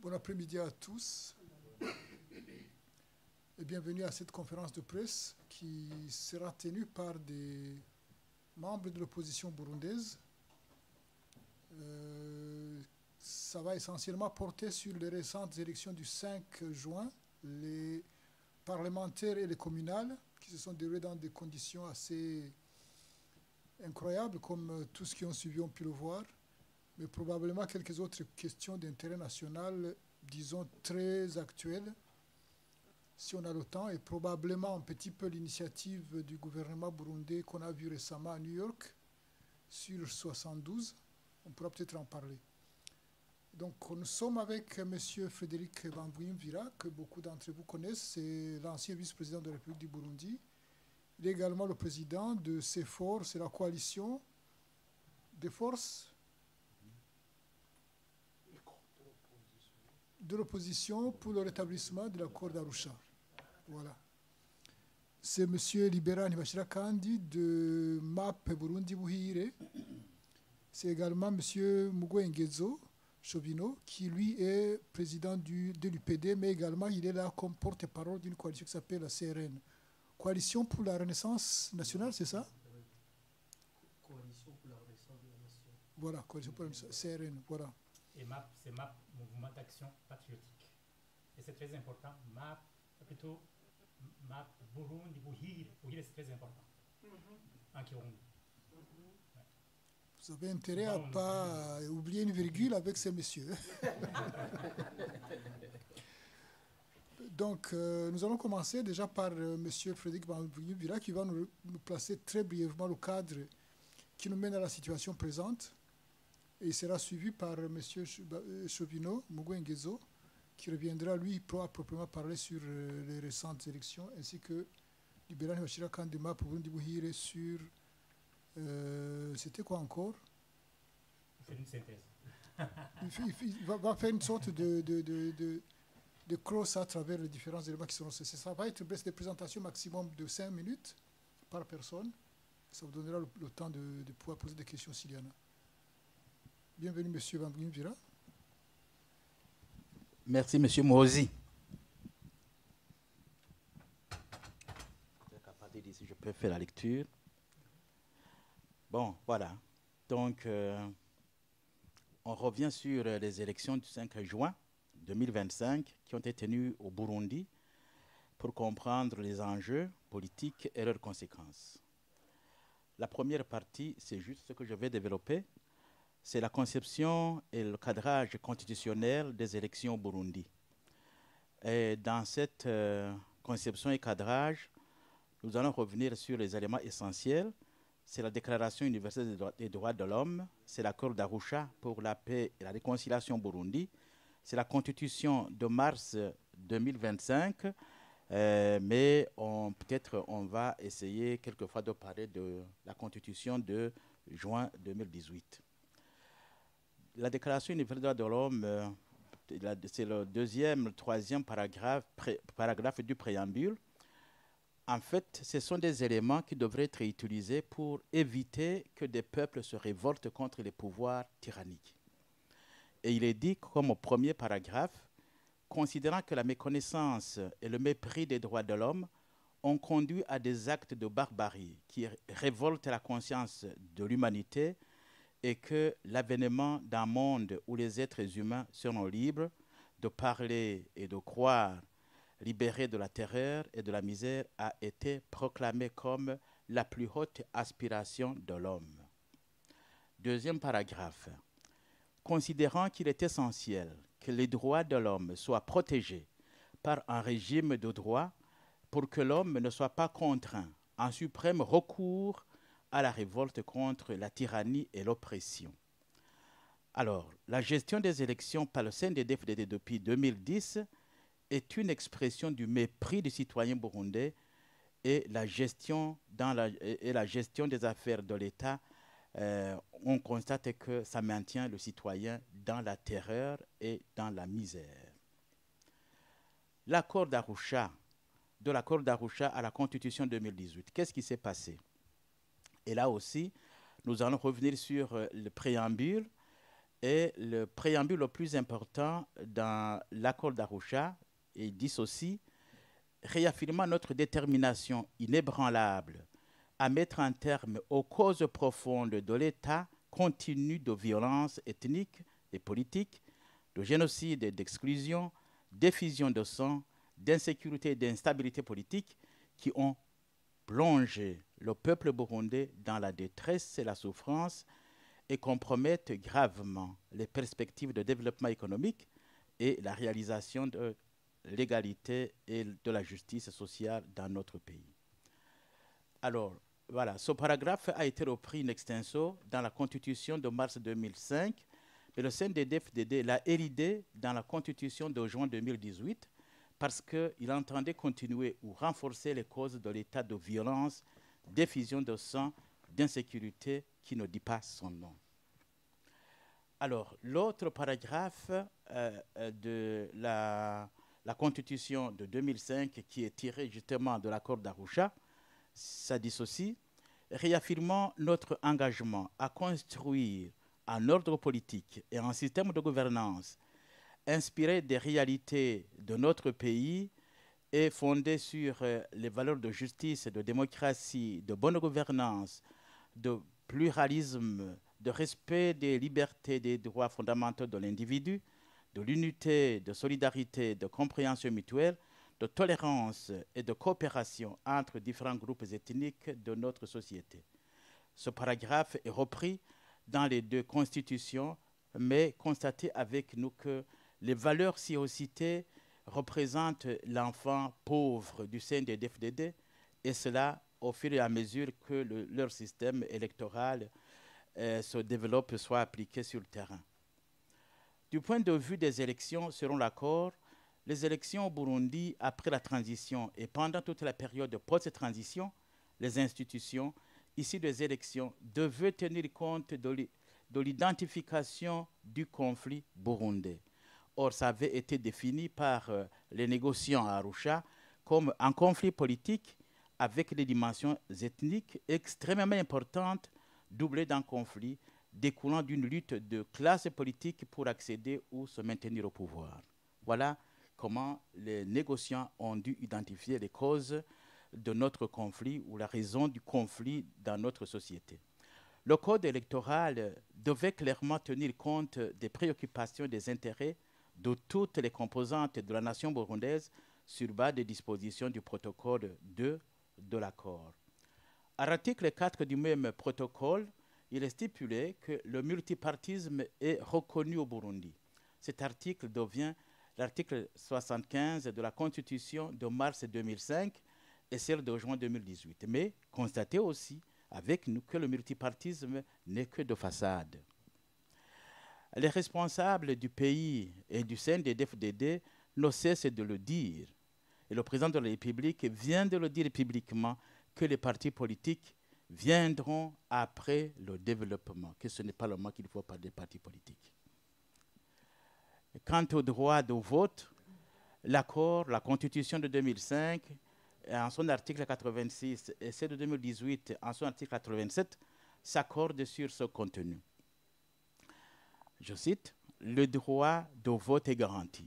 Bon après-midi à tous et bienvenue à cette conférence de presse qui sera tenue par des membres de l'opposition burundaise. Ça va essentiellement porter sur les récentes élections du 5 juin, les parlementaires et les communales qui se sont déroulées dans des conditions assez incroyables, comme tous ceux qui ont suivi ont pu le voir, mais probablement quelques autres questions d'intérêt national, disons très actuelles, si on a le temps, et probablement un petit peu l'initiative du gouvernement burundais qu'on a vu récemment à New York sur 72. On pourra peut-être en parler. Donc nous sommes avec M. Frédéric Bambouyimvira, que beaucoup d'entre vous connaissent, c'est l'ancien vice-président de la République du Burundi. Il est également le président de CEFOR, c'est la coalition des forces de l'opposition pour le rétablissement de l'accord d'Arusha. Voilà. C'est M. Libera Ntibashira-Kandi de MAP Burundi Buhire. C'est également M. Mugwengezo Chobino, qui lui est président de l'UPD, mais également il est là comme porte-parole d'une coalition qui s'appelle la CRN. Coalition pour la Renaissance nationale, c'est ça? Coalition pour la Renaissance de la Nation. Voilà, Coalition pour la Renaissance, CRN, voilà. Et MAP, c'est MAP, Mouvement d'Action Patriotique. Et c'est très important, MAP, plutôt MAP Burundi Buhire. Buhire, c'est très important. En Kirundi. Vous avez intérêt à ne pas oublier une virgule avec ces messieurs. Donc, nous allons commencer déjà par M. Frédéric Bambouyimvira qui va nous placer très brièvement le cadre qui nous mène à la situation présente. Et il sera suivi par M. Chobino Mugwengezo qui reviendra, lui, pour proprement parler sur les récentes élections, ainsi que Libera Ntibashira-Kandi de MAP Burundi Buhire sur... c'était quoi encore? C'est une synthèse. Il va faire une sorte de cross à travers les différents éléments qui seront cessés. Ça va être des présentations maximum de 5 minutes par personne. Ça vous donnera le temps de pouvoir poser des questions s'il y en a. Bienvenue, M. Bambouyimvira. Merci, M. Mozi. Je peux faire la lecture. Bon, voilà. Donc, on revient sur les élections du 5 juin 2025 qui ont été tenues au Burundi pour comprendre les enjeux politiques et leurs conséquences. La première partie, c'est juste ce que je vais développer, c'est la conception et le cadrage constitutionnel des élections au Burundi. Et dans cette conception et cadrage, nous allons revenir sur les éléments essentiels. C'est la Déclaration universelle des droits de l'homme, c'est l'accord d'Arusha pour la paix et la réconciliation au Burundi, c'est la Constitution de mars 2025, mais peut-être on va essayer quelquefois de parler de la Constitution de juin 2018. La Déclaration universelle des droits de l'homme, c'est le troisième paragraphe du préambule. En fait, ce sont des éléments qui devraient être utilisés pour éviter que des peuples se révoltent contre les pouvoirs tyranniques. Et il est dit, comme au premier paragraphe, considérant que la méconnaissance et le mépris des droits de l'homme ont conduit à des actes de barbarie qui révoltent la conscience de l'humanité et que l'avènement d'un monde où les êtres humains seront libres de parler et de croire, libérés de la terreur et de la misère, a été proclamé comme la plus haute aspiration de l'homme. Deuxième paragraphe. Considérant qu'il est essentiel que les droits de l'homme soient protégés par un régime de droit pour que l'homme ne soit pas contraint en suprême recours à la révolte contre la tyrannie et l'oppression. Alors, la gestion des élections par le CNDD-FDD depuis 2010 est une expression du mépris des citoyens burundais et la gestion des affaires de l'État, on constate que ça maintient le citoyen dans la terreur et dans la misère. L'accord d'Arusha, de l'accord d'Arusha à la Constitution 2018, qu'est-ce qui s'est passé? Et là aussi, nous allons revenir sur le préambule Et le préambule le plus important dans l'accord d'Arusha, il dit ceci: réaffirmant notre détermination inébranlable à mettre un terme aux causes profondes de l'état continu de violence ethnique et politique, de génocide et d'exclusion, d'effusion de sang, d'insécurité et d'instabilité politique qui ont plongé le peuple burundais dans la détresse et la souffrance et compromettent gravement les perspectives de développement économique et la réalisation de l'égalité et de la justice sociale dans notre pays. Alors, voilà, ce paragraphe a été repris in extenso dans la Constitution de mars 2005, mais le CNDD-FDD l'a élidé dans la Constitution de juin 2018 parce qu'il entendait continuer ou renforcer les causes de l'état de violence, d'effusion de sang, d'insécurité qui ne dit pas son nom. Alors, l'autre paragraphe de la Constitution de 2005 qui est tiré justement de l'accord d'Arusha, ça dit ceci: réaffirmant notre engagement à construire un ordre politique et un système de gouvernance inspiré des réalités de notre pays et fondé sur les valeurs de justice, de démocratie, de bonne gouvernance, de pluralisme, de respect des libertés et des droits fondamentaux de l'individu, de l'unité, de solidarité, de compréhension mutuelle, de tolérance et de coopération entre différents groupes ethniques de notre société. Ce paragraphe est repris dans les deux constitutions, mais constatez avec nous que les valeurs ci citées représentent l'enfant pauvre du CNDD-FDD, et cela au fur et à mesure que leur système électoral se développe, soit appliqué sur le terrain. Du point de vue des élections, selon l'accord, les élections au Burundi après la transition et pendant toute la période post-transition, les institutions issues des élections devaient tenir compte de l'identification du conflit burundais. Or, ça avait été défini par les négociants à Arusha comme un conflit politique avec des dimensions ethniques extrêmement importantes, doublées d'un conflit découlant d'une lutte de classe politique pour accéder ou se maintenir au pouvoir. Voilà comment les négociants ont dû identifier les causes de notre conflit ou la raison du conflit dans notre société. Le code électoral devait clairement tenir compte des préoccupations et des intérêts de toutes les composantes de la nation burundaise sur base des dispositions du protocole 2 de l'accord. À l'article 4 du même protocole, il est stipulé que le multipartisme est reconnu au Burundi. Cet article devient l'article 75 de la Constitution de mars 2005 et celle de juin 2018. Mais constatez aussi avec nous que le multipartisme n'est que de façade. Les responsables du pays et du CNDD-FDD ne cessent de le dire. Et le président de la République vient de le dire publiquement que les partis politiques viendront après le développement, que ce n'est pas le moment qu'il faut parler des partis politiques. Quant au droit de vote, l'accord, la Constitution de 2005, en son article 86 et celle de 2018, en son article 87, s'accordent sur ce contenu. Je cite: le droit de vote est garanti.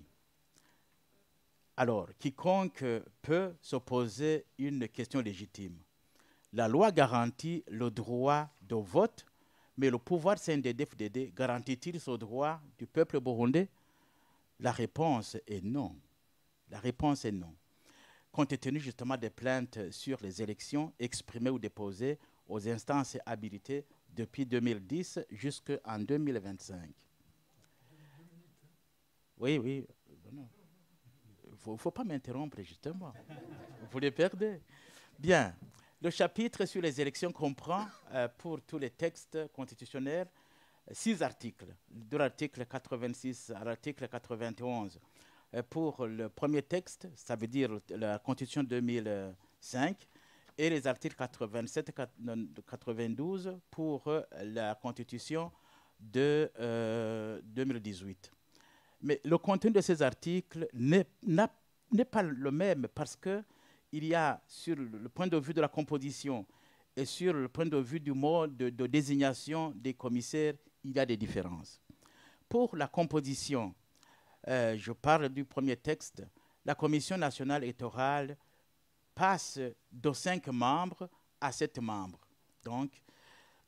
Alors, quiconque peut se poser une question légitime. La loi garantit le droit de vote, mais le pouvoir CNDD-FDD garantit-il ce droit du peuple burundais? La réponse est non. La réponse est non. Compte tenu justement des plaintes sur les élections exprimées ou déposées aux instances habilitées depuis 2010 jusqu'en 2025. Oui. Il ne faut pas m'interrompre, justement. Vous les perdez. Bien. Le chapitre sur les élections comprend, pour tous les textes constitutionnels, 6 articles, de l'article 86 à l'article 91. Pour le premier texte, ça veut dire la Constitution 2005, et les articles 87 et 92 pour la Constitution de 2018. Mais le contenu de ces articles n'est pas le même parce qu'il y a, sur le point de vue de la composition et sur le point de vue du mode de désignation des commissaires, il y a des différences. pour la composition, je parle du premier texte, la Commission nationale électorale passe de 5 membres à 7 membres. Donc,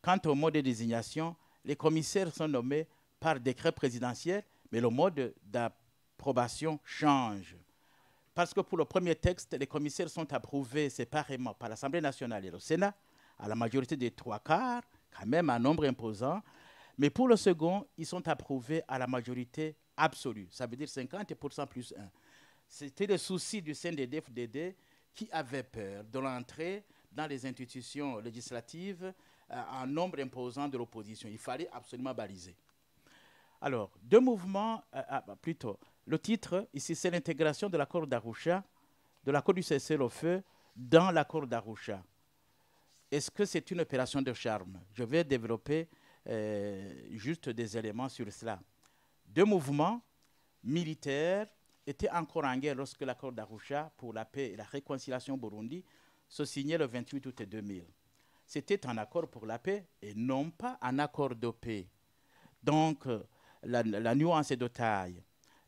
quant au mode de désignation, les commissaires sont nommés par décret présidentiel, mais le mode d'approbation change. Parce que pour le premier texte, les commissaires sont approuvés séparément par l'Assemblée nationale et le Sénat, à la majorité des 3/4, quand même un nombre imposant. Mais pour le second, ils sont approuvés à la majorité absolue. Ça veut dire 50% plus 1. C'était le souci du CNDD-FDD qui avait peur de l'entrée dans les institutions législatives en nombre imposant de l'opposition. Il fallait absolument baliser. Alors, deux mouvements, plutôt. Le titre, ici, c'est l'intégration de l'accord d'Arusha, de l'accord du cessez-le-feu dans l'accord d'Arusha. Est-ce que c'est une opération de charme? Je vais développer juste des éléments sur cela. Deux mouvements militaires étaient encore en guerre lorsque l'accord d'Arusha pour la paix et la réconciliation au Burundi se signait le 28 août 2000. C'était un accord pour la paix et non pas un accord de paix. Donc, la nuance est de taille.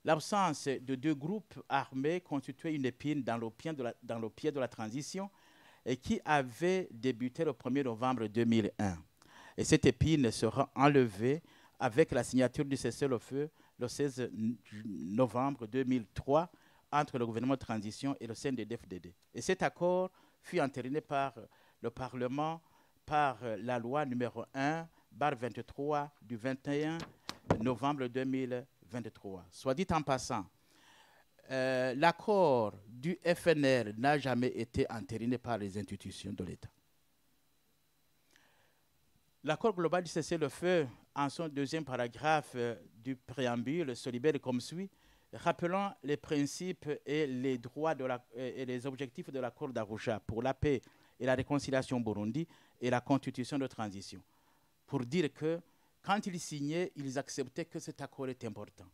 L'absence de deux groupes armés constituait une épine dans le pied de la transition et qui avait débuté le 1er novembre 2001. Et cette épine sera enlevée avec la signature du cessez-le-feu le 16 novembre 2003 entre le gouvernement de transition et le CNDD-FDD. Et cet accord fut entériné par le Parlement par la loi numéro 1/23 du 21 novembre 2023. Soit dit en passant, l'accord du FNR n'a jamais été entériné par les institutions de l'État. L'accord global du cessez-le-feu, en son deuxième paragraphe du préambule, se libère comme suit, rappelant les principes et les droits et les objectifs de l'accord d'Arusha pour la paix et la réconciliation au Burundi et la constitution de transition. Pour dire que, quand ils signaient, ils acceptaient que cet accord est important.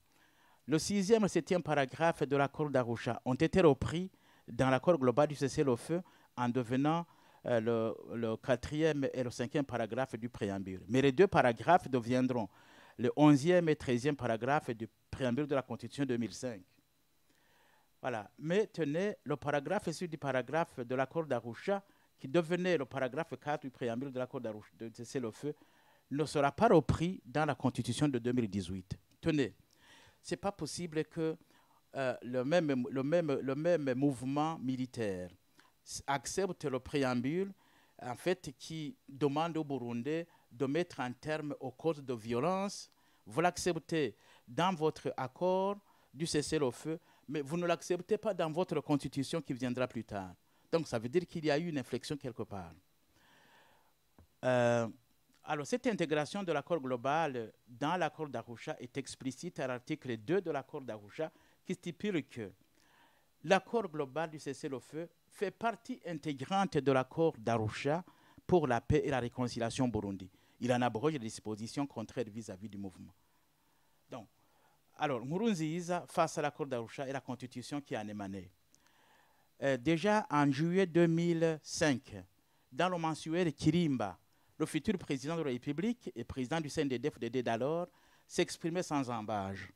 Le 6e et 7e paragraphe de l'accord d'Arusha ont été repris dans l'accord global du cessez-le-feu en devenant le 4e et le 5e paragraphe du préambule. Mais les deux paragraphes deviendront le 11e et 13e paragraphe du préambule de la Constitution 2005. Voilà. Mais tenez, le paragraphe issu du paragraphe de l'accord d'Arusha, qui devenait le paragraphe 4 du préambule de l'accord d'Arusha, de cessez-le-feu, ne sera pas repris dans la Constitution de 2018. Tenez, ce n'est pas possible que le même mouvement militaire accepte le préambule, en fait, qui demande au Burundi de mettre un terme aux causes de violence. Vous l'acceptez dans votre accord du cessez-le-feu, mais vous ne l'acceptez pas dans votre constitution qui viendra plus tard. Donc, ça veut dire qu'il y a eu une inflexion quelque part. Alors, cette intégration de l'accord global dans l'accord d'Arusha est explicite à l'article 2 de l'accord d'Arusha qui stipule que l'accord global du cessez-le-feu fait partie intégrante de l'accord d'Arusha pour la paix et la réconciliation au Burundi. Il en abroge les dispositions contraires vis-à-vis du mouvement. Donc, alors, Nkurunziza, face à l'accord d'Arusha et la constitution qui en émanait. Déjà en juillet 2005, dans le mensuel Kirimba, le futur président de la République et président du CNDD-FDD d'alors s'exprimait sans embâche.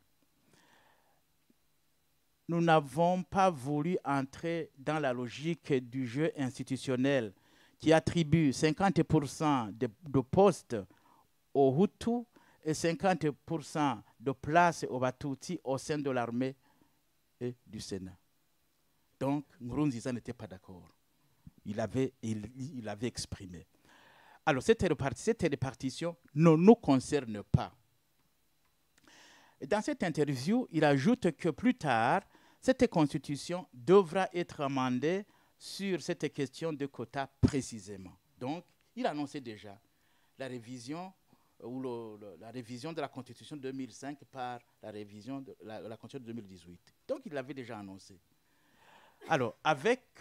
Nous n'avons pas voulu entrer dans la logique du jeu institutionnel qui attribue 50% de postes aux Hutus et 50% de places aux Batuti au sein de l'armée et du Sénat. Donc, Nkurunziza n'était pas d'accord. Il avait exprimé. Alors, cette répartition ne nous concerne pas. Et dans cette interview, il ajoute que plus tard, cette constitution devra être amendée sur cette question de quotas précisément. Donc, il annonçait déjà la révision la révision de la Constitution de 2005 par la révision de la Constitution de 2018. Donc, il l'avait déjà annoncé. Alors, avec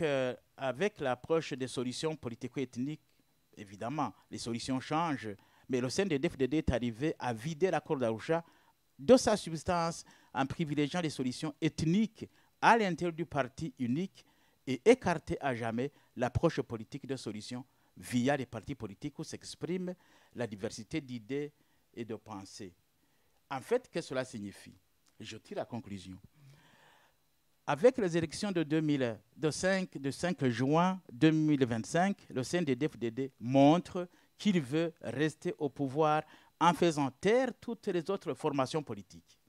l'approche des solutions politico-ethniques, évidemment, les solutions changent, mais le CNDD-FDD est arrivé à vider l'accord d'Arusha de sa substance en privilégiant les solutions ethniques à l'intérieur du parti unique et écarter à jamais l'approche politique de solutions via les partis politiques où s'exprime la diversité d'idées et de pensées. En fait, qu'est-ce que cela signifie? Je tire la conclusion. Avec les élections de 5 juin 2025, le CNDD-FDD montre qu'il veut rester au pouvoir en faisant taire toutes les autres formations politiques.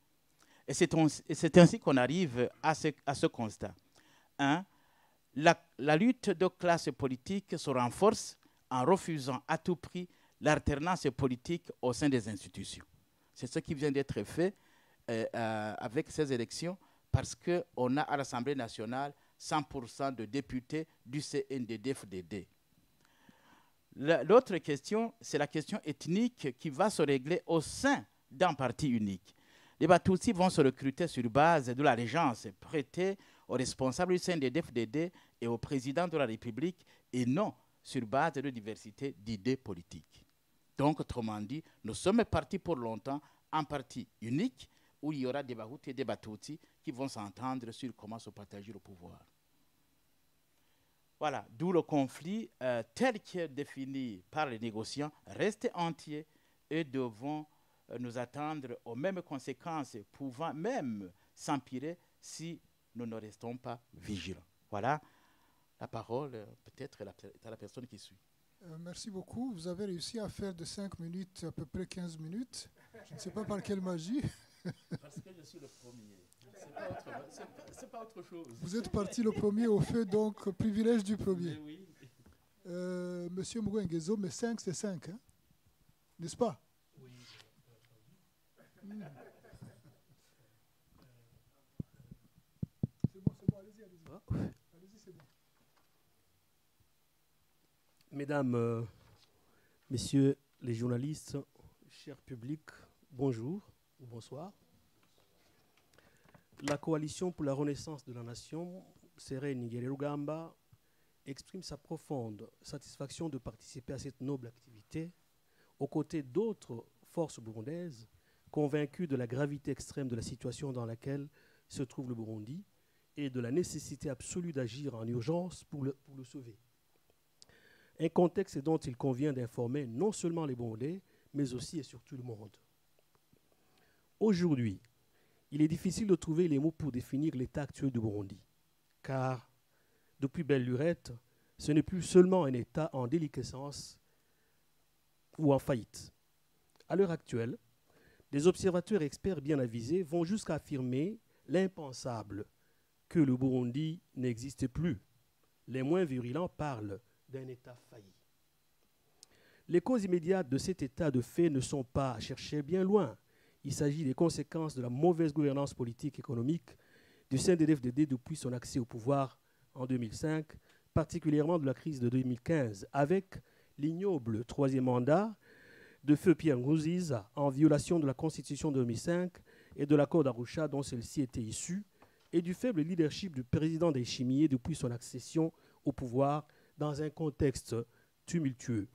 Et c'est ainsi qu'on arrive à ce constat. 1. La lutte de classe politique se renforce en refusant à tout prix l'alternance politique au sein des institutions. C'est ce qui vient d'être fait avec ces élections, parce qu'on a à l'Assemblée nationale 100% de députés du CNDD-FDD. L'autre question, c'est la question ethnique qui va se régler au sein d'un parti unique. Les Batutsis vont se recruter sur base de l'allégeance prêtée aux responsables du CNDD-FDD et au président de la République, et non sur base de diversité d'idées politiques. Donc, autrement dit, nous sommes partis pour longtemps en parti unique où il y aura des Bahutus et des Batutsis qui vont s'entendre sur comment se partager le pouvoir. Voilà, d'où le conflit tel que défini par les négociants reste entier et devons nous attendre aux mêmes conséquences, pouvant même s'empirer si nous ne restons pas vigilants. Voilà, la parole peut-être est à la personne qui suit. Merci beaucoup. Vous avez réussi à faire de 5 minutes à peu près 15 minutes. Je ne sais pas par quelle magie. Parce que je suis le premier. C'est pas autre chose. Vous êtes parti le premier au feu, donc privilège du premier. Oui. Monsieur Mouguengezo, mais 5 c'est 5, hein? N'est-ce pas? Oui. C'est bon, allez-y. Allez-y, c'est bon. Mesdames, Messieurs les journalistes, cher public, bonjour ou bonsoir. La Coalition pour la Renaissance de la Nation, Seré Nigere Rugamba, exprime sa profonde satisfaction de participer à cette noble activité aux côtés d'autres forces burundaises convaincues de la gravité extrême de la situation dans laquelle se trouve le Burundi et de la nécessité absolue d'agir en urgence pour le sauver. Un contexte dont il convient d'informer non seulement les Burundais, mais aussi et surtout le monde. Aujourd'hui, il est difficile de trouver les mots pour définir l'état actuel du Burundi, car depuis belle lurette, ce n'est plus seulement un état en déliquescence ou en faillite. À l'heure actuelle, des observateurs experts bien avisés vont jusqu'à affirmer l'impensable, que le Burundi n'existe plus. Les moins virulents parlent d'un état failli. Les causes immédiates de cet état de fait ne sont pas à chercher bien loin. Il s'agit des conséquences de la mauvaise gouvernance politique et économique du CNDD-FDD depuis son accès au pouvoir en 2005, particulièrement de la crise de 2015, avec l'ignoble troisième mandat de feu Pierre Nkurunziza en violation de la Constitution de 2005 et de l'accord d'Arusha dont celle-ci était issue, et du faible leadership du président Ndayishimiye depuis son accession au pouvoir dans un contexte tumultueux.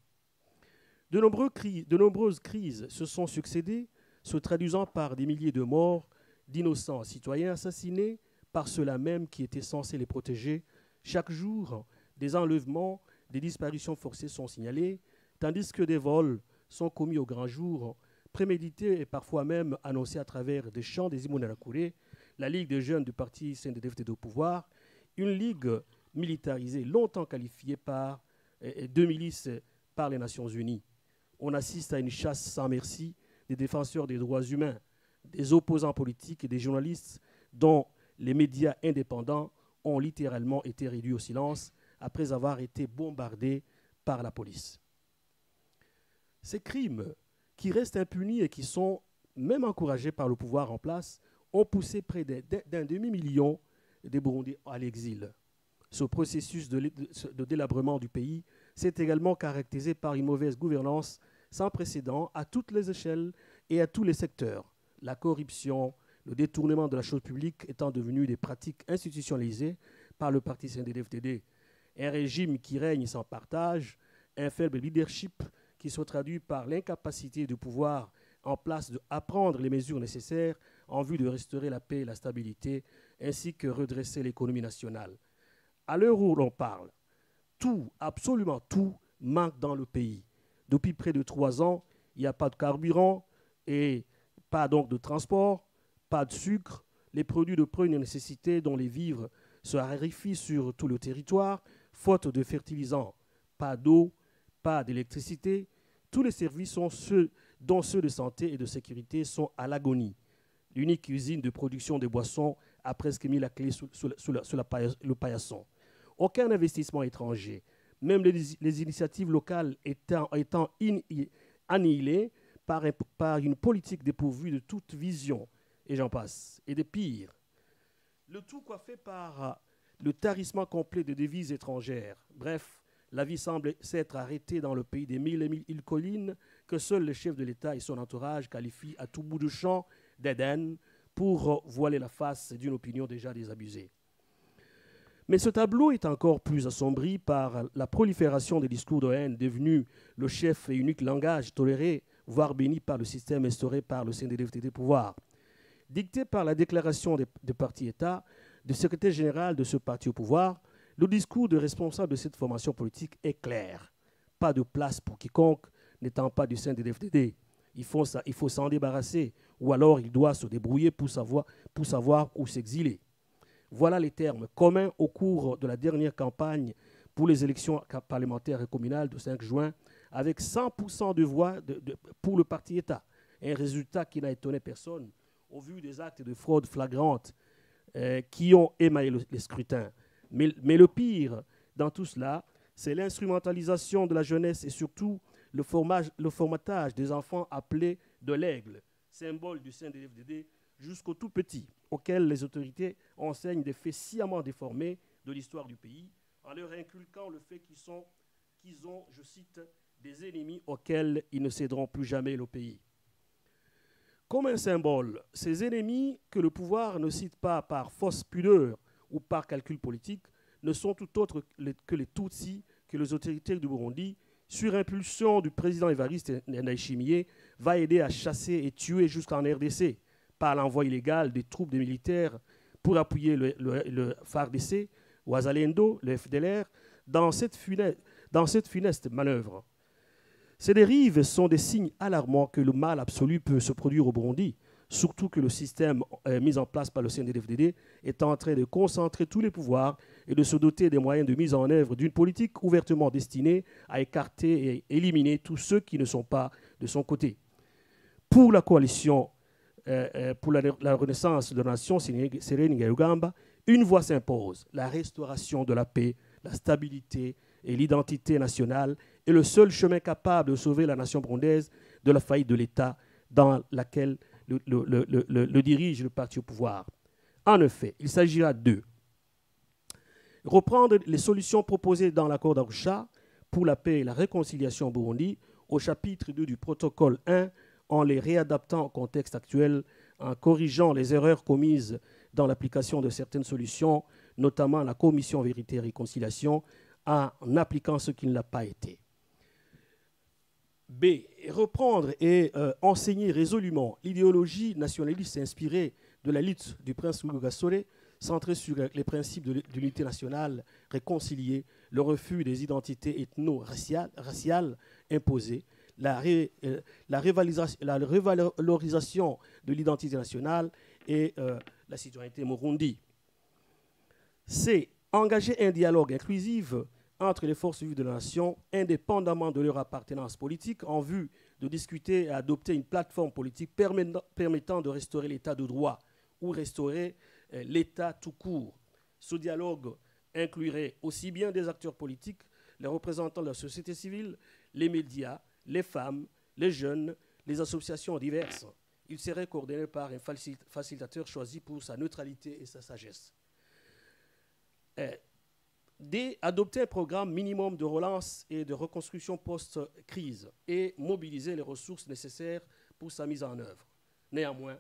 De nombreuses crises se sont succédées, se traduisant par des milliers de morts d'innocents citoyens assassinés par ceux-là même qui étaient censés les protéger. Chaque jour, des enlèvements, des disparitions forcées sont signalées, tandis que des vols sont commis au grand jour, prémédités et parfois même annoncés à travers des chants des Imbonerakure, la Ligue des jeunes du parti CNDD-FDD au pouvoir, une ligue militarisée longtemps qualifiée de milice par les Nations Unies. On assiste à une chasse sans merci des défenseurs des droits humains, des opposants politiques et des journalistes dont les médias indépendants ont littéralement été réduits au silence après avoir été bombardés par la police. Ces crimes qui restent impunis et qui sont même encouragés par le pouvoir en place ont poussé près d'un demi-million de Burundais à l'exil. Ce processus de délabrement du pays s'est également caractérisé par une mauvaise gouvernance sans précédent à toutes les échelles et à tous les secteurs. La corruption, le détournement de la chose publique étant devenus des pratiques institutionnalisées par le parti CNDD-FDD. Un régime qui règne sans partage, un faible leadership qui se traduit par l'incapacité du pouvoir en place à prendre les mesures nécessaires en vue de restaurer la paix et la stabilité, ainsi que redresser l'économie nationale. À l'heure où l'on parle, tout, absolument tout, manque dans le pays. Depuis près de 3 ans, il n'y a pas de carburant et Pas donc de transport, pas de sucre, les produits de première nécessité dont les vivres se raréfient sur tout le territoire, faute de fertilisants, pas d'eau, pas d'électricité. Tous les services sont ceux, dont ceux de santé et de sécurité, sont à l'agonie. L'unique usine de production de boissons a presque mis la clé sous le paillasson. Aucun investissement étranger, même les initiatives locales étant annihilées par une politique dépourvue de toute vision, et j'en passe. Et de pire, le tout coiffé par le tarissement complet de devises étrangères. Bref, la vie semble s'être arrêtée dans le pays des mille et mille îles collines que seul le chef de l'État et son entourage qualifient à tout bout de champ d'Éden pour voiler la face d'une opinion déjà désabusée. Mais ce tableau est encore plus assombri par la prolifération des discours de haine devenus le chef et unique langage toléré, voire béni par le système instauré par le CNDD-FDD pouvoir. Dicté par la déclaration des partis-États, du secrétaire général de ce parti au pouvoir, le discours de responsable de cette formation politique est clair. Pas de place pour quiconque n'étant pas du CNDD-FDD. Il faut s'en débarrasser, ou alors il doit se débrouiller pour savoir où s'exiler. Voilà les termes communs au cours de la dernière campagne pour les élections parlementaires et communales du 5 juin, avec 100% de voix pour le parti-État. Un résultat qui n'a étonné personne au vu des actes de fraude flagrantes qui ont émaillé les scrutins. Mais le pire dans tout cela, c'est l'instrumentalisation de la jeunesse et surtout le formatage des enfants appelés de l'aigle, symbole du CNDD-FDD, jusqu'aux tout petits, auxquels les autorités enseignent des faits sciemment déformés de l'histoire du pays, en leur inculquant le fait qu'ils ont, je cite, des ennemis auxquels ils ne céderont plus jamais le pays. Comme un symbole, ces ennemis que le pouvoir ne cite pas par fausse pudeur ou par calcul politique ne sont tout autres que les Tutsis que les autorités du Burundi, sur impulsion du président Évariste Ndayishimiye, va aider à chasser et tuer jusqu'en RDC par l'envoi illégal des troupes des militaires pour appuyer le FARDC, Ouazalendo, le FDLR, dans cette funeste manœuvre. Ces dérives sont des signes alarmants que le mal absolu peut se produire au Burundi, surtout que le système mis en place par le CNDD-FDD est en train de concentrer tous les pouvoirs et de se doter des moyens de mise en œuvre d'une politique ouvertement destinée à écarter et éliminer tous ceux qui ne sont pas de son côté. Pour la coalition pour la renaissance de la nation Sereni-Ugamba, une voie s'impose, la restauration de la paix, la stabilité et l'identité nationale est le seul chemin capable de sauver la nation burundaise de la faillite de l'État dans laquelle le dirige le parti au pouvoir. En effet, il s'agira de reprendre les solutions proposées dans l'accord d'Arusha pour la paix et la réconciliation au Burundi au chapitre 2 du protocole 1 en les réadaptant au contexte actuel, en corrigeant les erreurs commises dans l'application de certaines solutions, notamment la commission vérité et réconciliation, en appliquant ce qui ne l'a pas été. B. Reprendre et enseigner résolument l'idéologie nationaliste inspirée de la lutte du prince Louis Gasore, centrée sur les principes de l'unité nationale réconciliée, le refus des identités ethno-raciales imposées, la revalorisation de l'identité nationale et la citoyenneté Murundi. C. Engager un dialogue inclusif entre les forces vives de la nation, indépendamment de leur appartenance politique, en vue de discuter et adopter une plateforme politique permettant de restaurer l'état de droit ou restaurer l'état tout court. Ce dialogue inclurait aussi bien des acteurs politiques, les représentants de la société civile, les médias, les femmes, les jeunes, les associations diverses. Il serait coordonné par un facilitateur choisi pour sa neutralité et sa sagesse. D. Adopter un programme minimum de relance et de reconstruction post-crise et mobiliser les ressources nécessaires pour sa mise en œuvre. Néanmoins,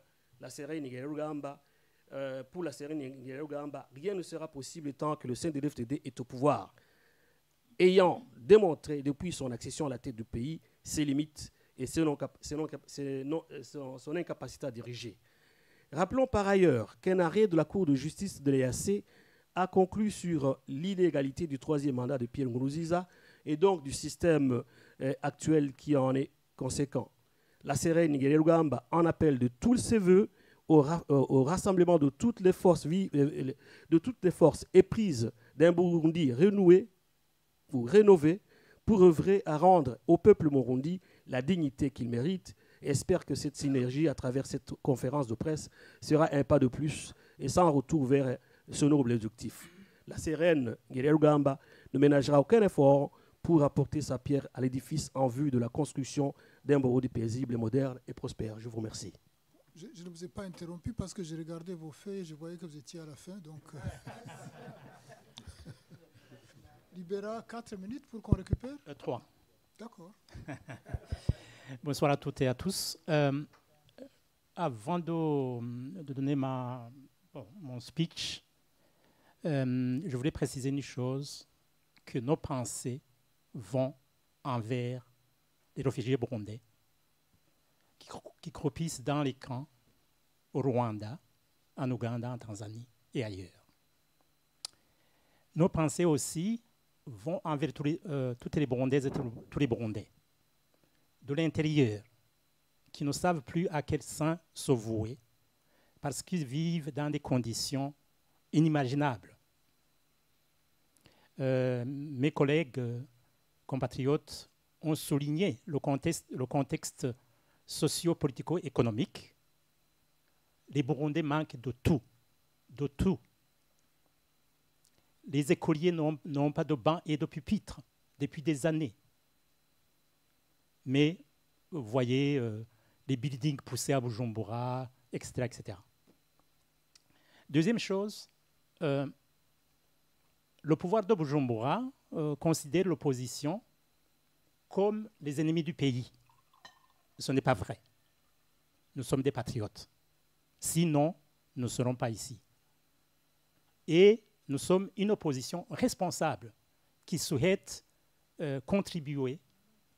pour la Sereni-Ugamba, rien ne sera possible tant que le CNDD-FDD est au pouvoir, ayant démontré depuis son accession à la tête du pays ses limites et son incapacité à diriger. Rappelons par ailleurs qu'un arrêt de la Cour de justice de l'EAC a conclu sur l'illégalité du troisième mandat de Pierre Nkurunziza et donc du système actuel qui en est conséquent. La CRN Ngererugamba en appelle de tous ses voeux au rassemblement de toutes les forces éprises d'un Burundi renoué ou rénové pour œuvrer à rendre au peuple burundi la dignité qu'il mérite. Et espère que cette synergie à travers cette conférence de presse sera un pas de plus et sans retour vers ce noble objectif. La CRN Ngererugamba ne ménagera aucun effort pour apporter sa pierre à l'édifice en vue de la construction d'un Burundi paisible, moderne et prospère. Je vous remercie. Je ne vous ai pas interrompu parce que j'ai regardé vos feuilles et je voyais que vous étiez à la fin. Donc, Libéra, 4 minutes pour qu'on récupère 3. D'accord. Bonsoir à toutes et à tous. Avant de donner mon speech, je voulais préciser une chose, que nos pensées vont envers les réfugiés burundais qui croupissent dans les camps au Rwanda, en Ouganda, en Tanzanie et ailleurs. Nos pensées aussi vont envers toutes les Burundaises et tous les Burundais de l'intérieur qui ne savent plus à quel sein se vouer parce qu'ils vivent dans des conditions inimaginables. Mes collègues compatriotes ont souligné le contexte socio-politico-économique. Les Burundais manquent de tout, de tout. Les écoliers n'ont pas de bancs et de pupitres depuis des années. Mais vous voyez les buildings poussés à Bujumbura, etc., etc. Deuxième chose, le pouvoir de Bujumbura considère l'opposition comme les ennemis du pays. Ce n'est pas vrai. Nous sommes des patriotes. Sinon, nous ne serons pas ici. Et nous sommes une opposition responsable qui souhaite contribuer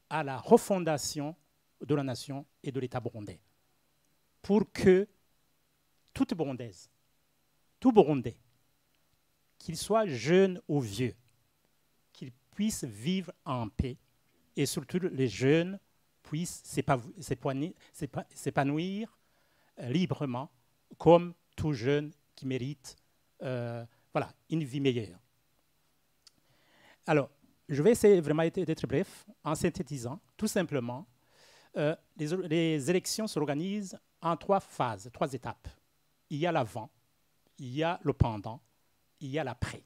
à la refondation de la nation et de l'État burundais pour que toute Burundaise, tout Burundais, qu'il soit jeune ou vieux, qu'il puisse vivre en paix et surtout les jeunes puissent s'épanouir librement comme tout jeune qui mérite une vie meilleure. Alors, je vais essayer vraiment d'être bref en synthétisant. Tout simplement, les élections s'organisent en 3 phases, 3 étapes. Il y a l'avant, il y a le pendant, il y a l'après.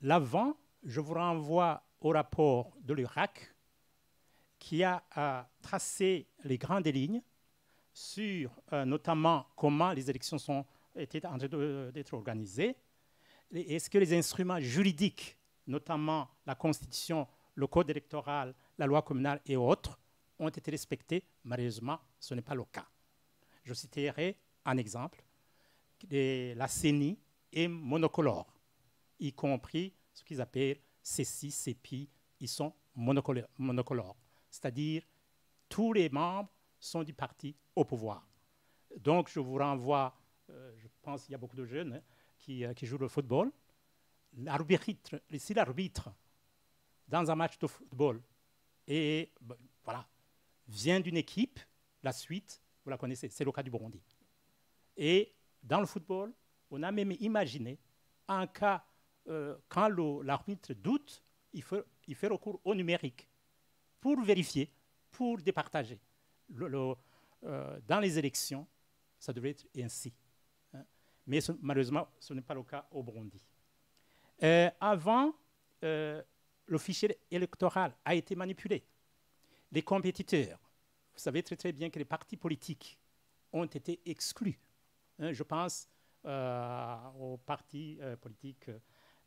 L'avant, je vous renvoie au rapport de l'URAC qui a tracé les grandes lignes sur notamment comment les élections étaient en train d'être organisées. Est-ce que les instruments juridiques, notamment la Constitution, le Code électoral, la loi communale et autres, ont été respectés? Malheureusement, ce n'est pas le cas. Je citerai un exemple. La CENI est monocolore, y compris ce qu'ils appellent CECI, CEPI, ils sont monocolores. C'est-à-dire, tous les membres sont du parti au pouvoir. Donc, je vous renvoie, je pense qu'il y a beaucoup de jeunes qui jouent le football. Si l'arbitre, dans un match de football, vient d'une équipe, la suite, vous la connaissez, c'est le cas du Burundi. Et dans le football, on a même imaginé un cas, quand l'arbitre doute, il fait recours au numérique pour vérifier, pour départager. Dans les élections, ça devrait être ainsi. Mais malheureusement, ce n'est pas le cas au Burundi. Avant, le fichier électoral a été manipulé. Les compétiteurs, vous savez très très bien que les partis politiques ont été exclus. Je pense au parti politique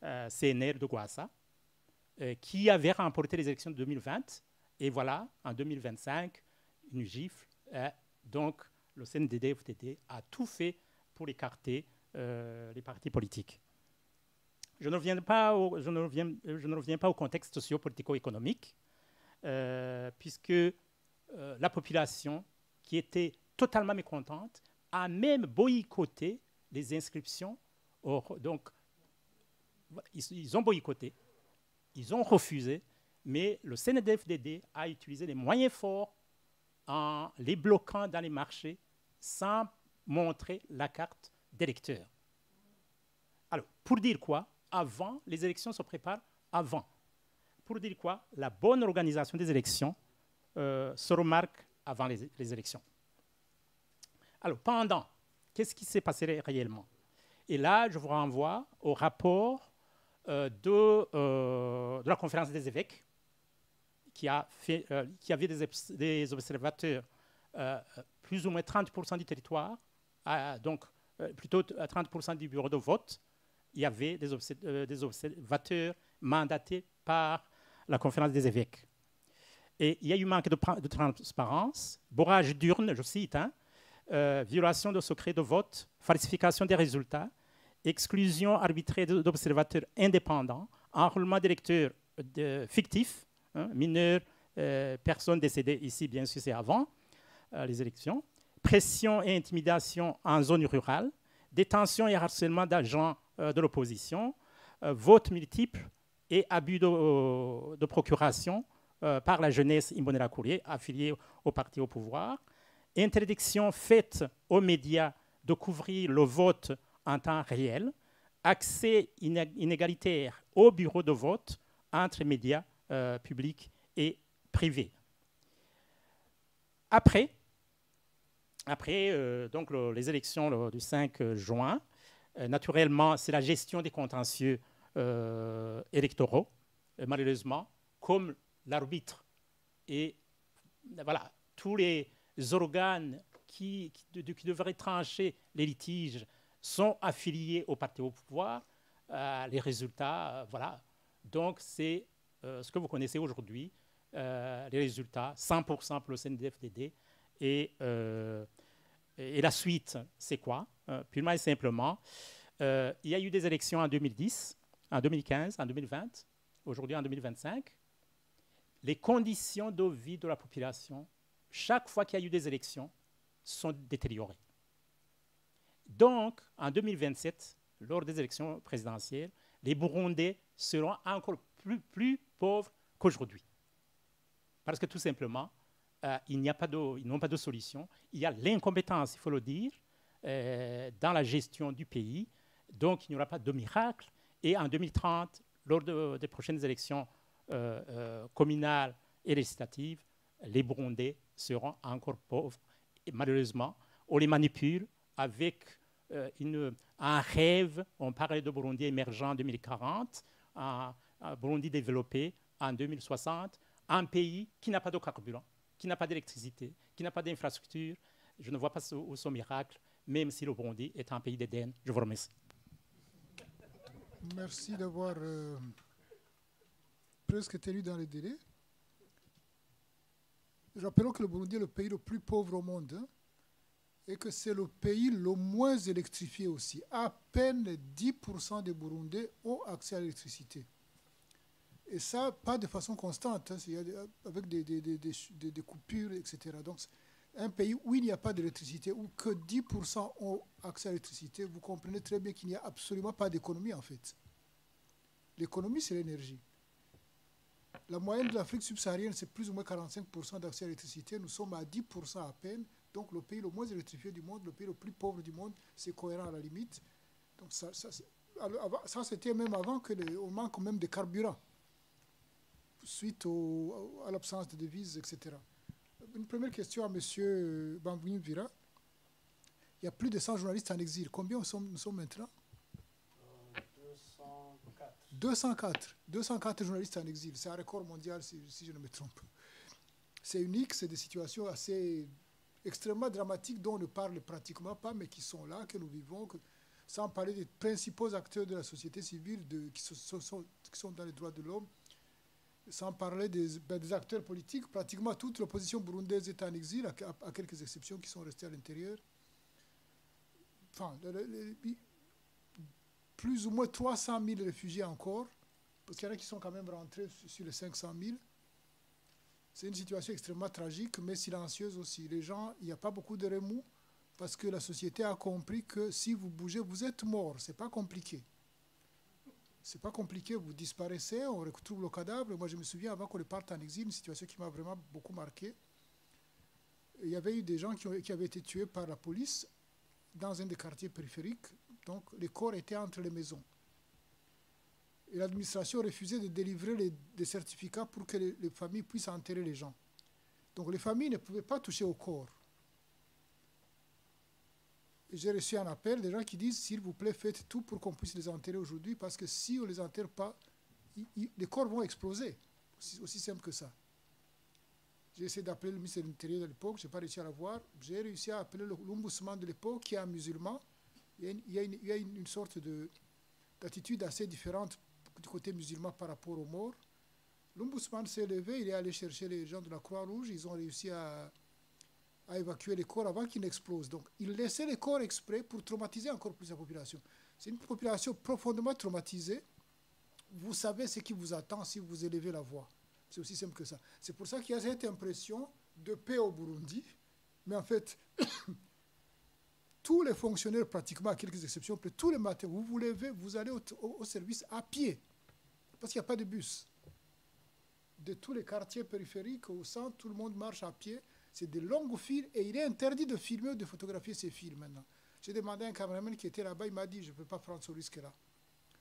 CNR de Gwassa, qui avait remporté les élections de 2020. Et voilà, en 2025, une gifle. Donc, le CNDD-FDD a tout fait pour écarter les partis politiques. Je ne reviens pas au contexte socio-politico-économique, puisque la population, qui était totalement mécontente, a même boycotté les inscriptions. Donc, ils ont boycotté, ils ont refusé, mais le CNDD-FDD a utilisé les moyens forts en les bloquant dans les marchés sans montrer la carte d'électeur. Alors, pour dire quoi? Avant, les élections se préparent avant. Pour dire quoi? La bonne organisation des élections se remarque avant les élections. Alors, pendant, qu'est-ce qui s'est passé réellement? Et là, je vous renvoie au rapport de la conférence des évêques qui avait des observateurs, plus ou moins 30% du territoire, donc plutôt 30% du bureau de vote. Il y avait des observateurs mandatés par la conférence des évêques. Et il y a eu manque de transparence, bourrage d'urnes, je cite, violation de secret de vote, falsification des résultats, exclusion arbitraire d'observateurs indépendants, enrôlement d'électeurs fictifs, mineurs, personnes décédées ici, bien sûr, c'est avant les élections, pression et intimidation en zone rurale, détention et harcèlement d'agents de l'opposition, vote multiple et abus de procuration par la jeunesse Imbonera Courrier, affiliée au parti au pouvoir, interdiction faite aux médias de couvrir le vote en temps réel, accès inégalitaire au bureau de vote entre médias publics et privés. Après donc, les élections du 5 juin, naturellement, c'est la gestion des contentieux électoraux. Malheureusement, comme l'arbitre et voilà, tous les organes qui devraient trancher les litiges sont affiliés au parti au pouvoir, les résultats, voilà. Donc, c'est ce que vous connaissez aujourd'hui, les résultats, 100% pour le CNDD-FDD. Et la suite, c'est quoi? Purement et simplement, il y a eu des élections en 2010, en 2015, en 2020, aujourd'hui en 2025. Les conditions de vie de la population, chaque fois qu'il y a eu des élections, sont détériorées. Donc, en 2027, lors des élections présidentielles, les Burundais seront encore plus pauvres qu'aujourd'hui. Parce que tout simplement, ils n'ont pas de solution. Il y a l'incompétence, il faut le dire, dans la gestion du pays. Donc, il n'y aura pas de miracle. Et en 2030, lors des prochaines élections communales et législatives, les Burundais seront encore pauvres. Et malheureusement, on les manipule avec un rêve. On parlait de Burundi émergent en 2040, un Burundi développé en 2060, un pays qui n'a pas de carburant, qui n'a pas d'électricité, qui n'a pas d'infrastructure. Je ne vois pas où ce miracle, même si le Burundi est un pays d'Éden. Je vous remercie. Merci d'avoir presque tenu dans les délais. Rappelons que le Burundi est le pays le plus pauvre au monde, et que c'est le pays le moins électrifié aussi. À peine 10% des Burundais ont accès à l'électricité. Et ça, pas de façon constante, avec des coupures, etc. Donc, un pays où il n'y a pas d'électricité, où que 10% ont accès à l'électricité, vous comprenez très bien qu'il n'y a absolument pas d'économie, en fait. L'économie, c'est l'énergie. La moyenne de l'Afrique subsaharienne, c'est plus ou moins 45% d'accès à l'électricité. Nous sommes à 10% à peine. Donc, le pays le moins électrifié du monde, le pays le plus pauvre du monde, c'est cohérent à la limite. Donc, ça c'était même avant qu'on manque même de carburant, suite à l'absence de devises, etc. Une première question à M. Bambouni Vira. Il y a plus de 100 journalistes en exil. Combien nous sommes maintenant? 204 journalistes en exil. C'est un record mondial, si je ne me trompe. C'est unique, c'est des situations assez extrêmement dramatiques dont on ne parle pratiquement pas, mais qui sont là, que nous vivons, sans parler des principaux acteurs de la société civile qui sont dans les droits de l'homme, sans parler des acteurs politiques. Pratiquement toute l'opposition burundaise est en exil, à quelques exceptions qui sont restées à l'intérieur. Enfin, plus ou moins 300 000 réfugiés encore, parce qu'il y en a qui sont quand même rentrés sur les 500 000. C'est une situation extrêmement tragique, mais silencieuse aussi. Les gens, il n'y a pas beaucoup de remous, parce que la société a compris que si vous bougez, vous êtes mort. Ce n'est pas compliqué. Ce n'est pas compliqué, vous disparaissez, on retrouve le cadavre. Moi, je me souviens, avant qu'on parte en exil, une situation qui m'a vraiment beaucoup marqué. il y avait eu des gens qui avaient été tués par la police dans un des quartiers périphériques. Donc les corps étaient entre les maisons. Et l'administration refusait de délivrer des certificats pour que les familles puissent enterrer les gens. Donc les familles ne pouvaient pas toucher au corps. Et j'ai reçu un appel des gens qui disent, s'il vous plaît, faites tout pour qu'on puisse les enterrer aujourd'hui, parce que si on ne les enterre pas, les corps vont exploser. Aussi simple que ça. J'ai essayé d'appeler le ministre de l'Intérieur de l'époque, je n'ai pas réussi à l'avoir. J'ai réussi à appeler l'ombudsman de l'époque, qui est un musulman. Il y a une sorte d'attitude assez différente du côté musulman par rapport aux morts. L'ombudsman s'est levé, il est allé chercher les gens de la Croix-Rouge, ils ont réussi à évacuer les corps avant qu'ils n'explosent. Donc, ils laissaient les corps exprès pour traumatiser encore plus la population. C'est une population profondément traumatisée. Vous savez ce qui vous attend si vous élevez la voix. C'est aussi simple que ça. C'est pour ça qu'il y a cette impression de paix au Burundi. Mais en fait, tous les fonctionnaires, pratiquement à quelques exceptions, tous les matins, vous vous levez, vous allez au service à pied. Parce qu'il n'y a pas de bus. De tous les quartiers périphériques au centre, tout le monde marche à pied. C'est des longues files et il est interdit de filmer ou de photographier ces files maintenant. J'ai demandé à un caméraman qui était là-bas, il m'a dit, je ne peux pas prendre ce risque-là.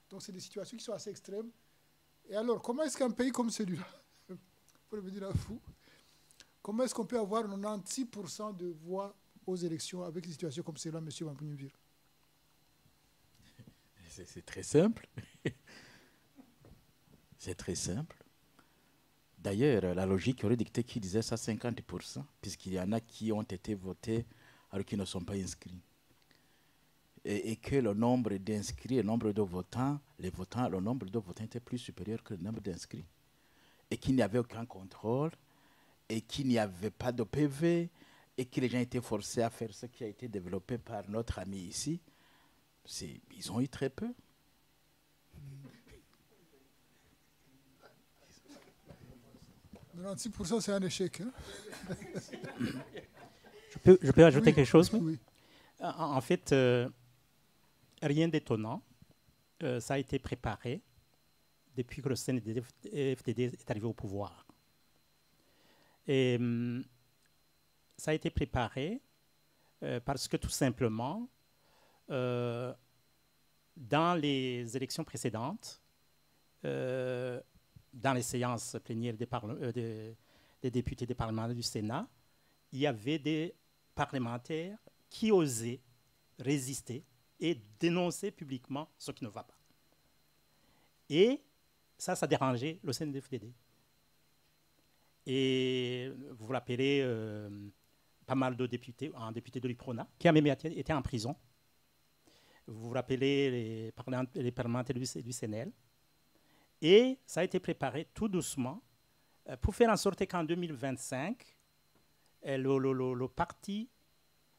Donc c'est des situations qui sont assez extrêmes. Et alors, comment est-ce qu'un pays comme celui-là, pour devenir un fou, comment est-ce qu'on peut avoir 96% de voix aux élections avec des situations comme celle-là, M. Wampunyvir? C'est très simple. C'est très simple. D'ailleurs, la logique aurait dicté qu'il disait ça 50%, puisqu'il y en a qui ont été votés alors qu'ils ne sont pas inscrits. Et que le nombre d'inscrits, le nombre de votants, le nombre de votants était plus supérieur que le nombre d'inscrits. Et qu'il n'y avait aucun contrôle, et qu'il n'y avait pas de PV, et que les gens étaient forcés à faire ce qui a été développé par notre ami ici. Ils ont eu très peu. 96%, c'est un échec. Hein? Je peux ajouter quelque chose? Oui. En fait, rien d'étonnant. Ça a été préparé depuis que le CNDD-FDD est arrivé au pouvoir. Et ça a été préparé parce que tout simplement, dans les élections précédentes, dans les séances plénières des députés des parlements du Sénat, il y avait des parlementaires qui osaient résister et dénoncer publiquement ce qui ne va pas. Et ça dérangeait le CNDD-FDD. Et vous vous rappelez pas mal de députés, un député de l'UPRONA, qui a même été en prison. Vous vous rappelez les parlementaires du CNL. Et ça a été préparé tout doucement pour faire en sorte qu'en 2025, le parti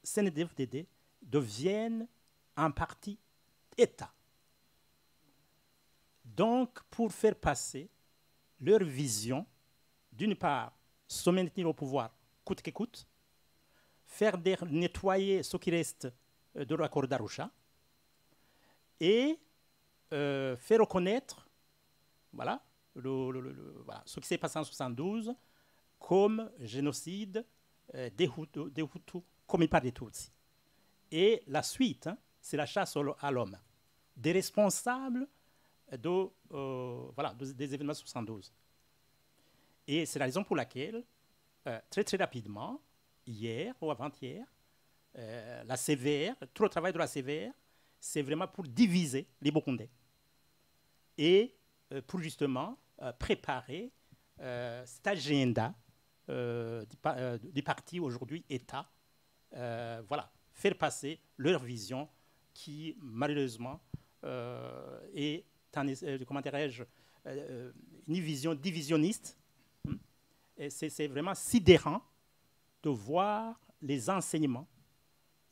CNDD-FDD devienne un parti État. Donc, pour faire passer leur vision, d'une part, se maintenir au pouvoir coûte que coûte, faire nettoyer ce qui reste de l'accord d'Arusha et faire reconnaître voilà, ce qui s'est passé en 1972 comme génocide des Hutus commis par les Tutsis. Et la suite, hein, c'est la chasse à l'homme des responsables des événements 72. Et c'est la raison pour laquelle, très très rapidement, hier ou avant-hier, la CVR, tout le travail de la CVR, c'est vraiment pour diviser les Burundais et pour justement préparer cet agenda du parti aujourd'hui État, faire passer leur vision qui malheureusement est comment dirais-je, une vision divisionniste. Et c'est vraiment sidérant de voir les enseignements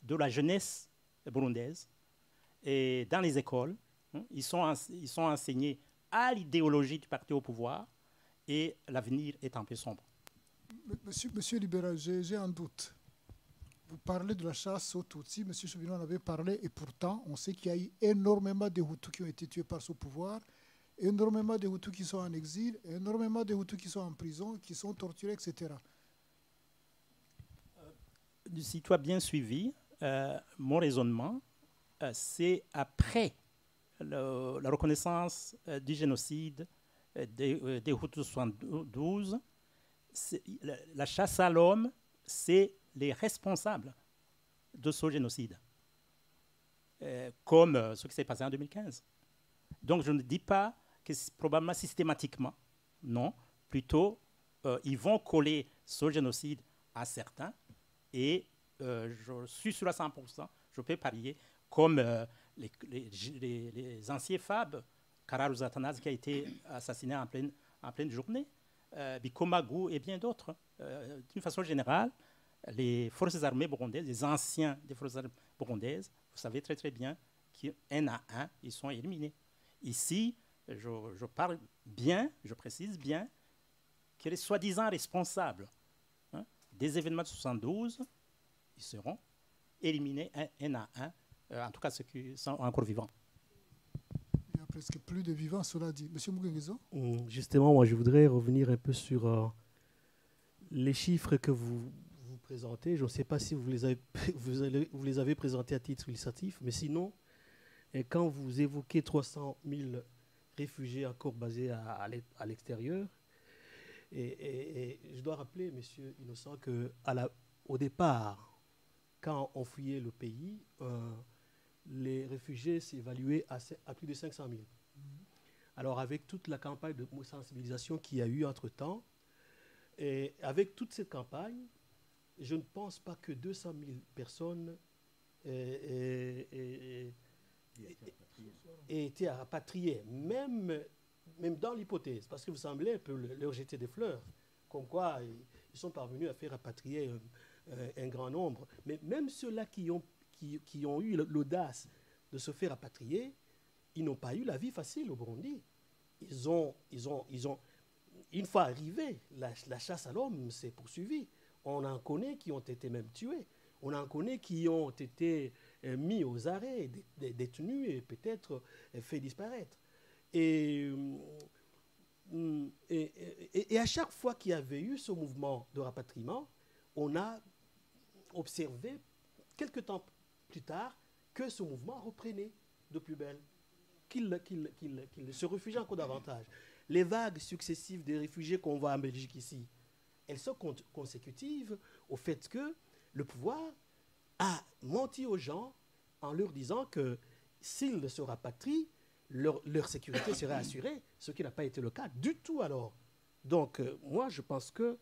de la jeunesse burundaise et dans les écoles. Ils sont enseignés à l'idéologie du parti au pouvoir et l'avenir est un peu sombre. Monsieur Libéral, j'ai un doute. Vous parlez de la chasse aux Tutsis, M. Chauvinon en avait parlé, et pourtant, on sait qu'il y a eu énormément de Hutus qui ont été tués par ce pouvoir, énormément de Hutus qui sont en exil, énormément de Hutus qui sont en prison, qui sont torturés, etc. si tu as bien suivi, mon raisonnement, c'est après la reconnaissance du génocide des Hutus 72, la chasse à l'homme, c'est les responsables de ce génocide, comme ce qui s'est passé en 2015. Donc je ne dis pas que c'est probablement systématiquement, non, plutôt ils vont coller ce génocide à certains, et je suis sûr à 100%, je peux parier, comme les anciens FAB, Kararu Zatanaz qui a été assassiné en pleine journée, Biko Magou et bien d'autres. D'une façon générale, les forces armées burundaises, les anciens des forces armées burundaises, vous savez très très bien qu'un à un, ils sont éliminés. Ici, je parle bien, je précise bien, que les soi-disant responsables des événements de 72, ils seront éliminés un à un, en tout cas ceux qui sont encore vivants. Il n'y a presque plus de vivants, cela dit. Monsieur Mugengezo? Justement, moi, je voudrais revenir un peu sur les chiffres que vous présentez. Je ne sais pas si vous les avez présentés à titre illustratif, mais sinon, quand vous évoquez 300 000 réfugiés encore basés à l'extérieur, et je dois rappeler, monsieur Innocent, qu'au départ, quand on fouillait le pays, les réfugiés s'évaluaient à plus de 500 000. Alors, avec toute la campagne de sensibilisation qu'il y a eu entre-temps, et avec toute cette campagne, je ne pense pas que 200 000 personnes aient été rapatriées, même dans l'hypothèse, parce que vous semblez un peu leur jeter des fleurs, comme quoi ils sont parvenus à faire rapatrier un grand nombre. Mais même ceux-là qui ont eu l'audace de se faire rapatrier, ils n'ont pas eu la vie facile au Burundi. Ils ont une fois arrivés, la chasse à l'homme s'est poursuivie. On en connaît qui ont été même tués. On en connaît qui ont été mis aux arrêts, détenus et peut-être fait disparaître. Et à chaque fois qu'il y avait eu ce mouvement de rapatriement, on a observé, quelques temps plus tard, que ce mouvement reprenait de plus belle, qu'il se réfugie encore davantage. Les vagues successives des réfugiés qu'on voit en Belgique ici, elles sont consécutives au fait que le pouvoir a menti aux gens en leur disant que s'ils se rapatrient, leur sécurité serait assurée, ce qui n'a pas été le cas du tout alors. Donc, moi, je pense que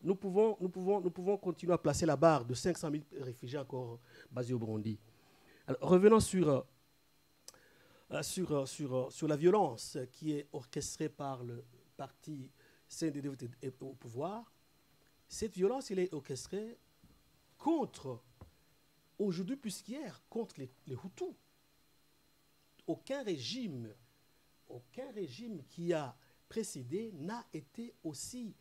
nous pouvons continuer à placer la barre de 500 000 réfugiés encore basés au Burundi. Alors, revenons sur la violence qui est orchestrée par le parti CNDD au pouvoir. Cette violence, elle est orchestrée contre, aujourd'hui plus qu'hier, contre les Hutus. Aucun régime qui a précédé n'a été aussi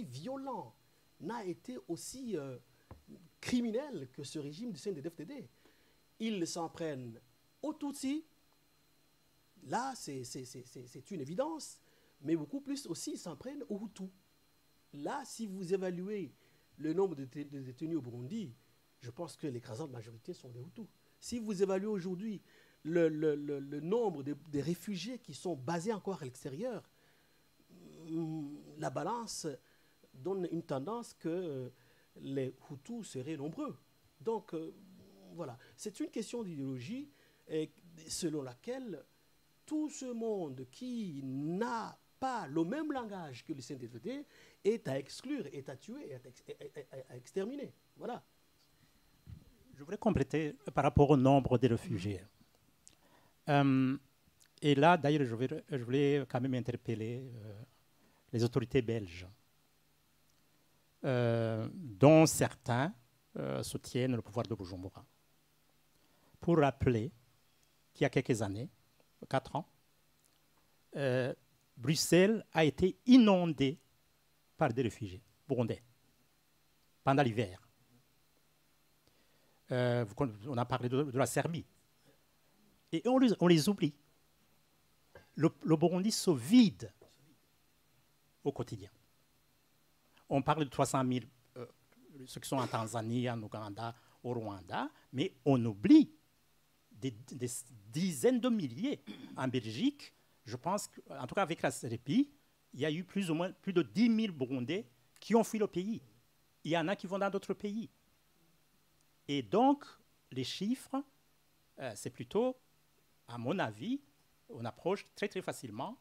violent, n'a été aussi criminel que ce régime du CNDD-FDD. Ils s'en prennent aux Tutsis, là c'est une évidence, mais beaucoup plus aussi ils s'en prennent aux Hutus. Là, si vous évaluez le nombre de détenus au Burundi, je pense que l'écrasante majorité sont des Hutus. Si vous évaluez aujourd'hui le nombre de réfugiés qui sont basés encore à l'extérieur, la balance donne une tendance que les Hutus seraient nombreux. Donc, voilà. C'est une question d'idéologie selon laquelle tout ce monde qui n'a pas le même langage que le CNDD est à exclure, est à tuer, est à exterminer. Voilà. Je voudrais compléter par rapport au nombre des réfugiés. Et là, d'ailleurs, je voulais quand même interpeller les autorités belges, dont certains soutiennent le pouvoir de Bujumbura, pour rappeler qu'il y a quelques années, 4 ans, Bruxelles a été inondée par des réfugiés burundais pendant l'hiver. On a parlé de la Serbie. Et on les oublie. Le Burundi se vide au quotidien. On parle de 300 000, ceux qui sont en Tanzanie, en Ouganda, au Rwanda, mais on oublie des dizaines de milliers. En Belgique, je pense qu'en tout cas avec la CRPI, il y a eu plus de 10 000 Burundais qui ont fui le pays. Il y en a qui vont dans d'autres pays. Et donc, les chiffres, c'est plutôt, à mon avis, on approche très très facilement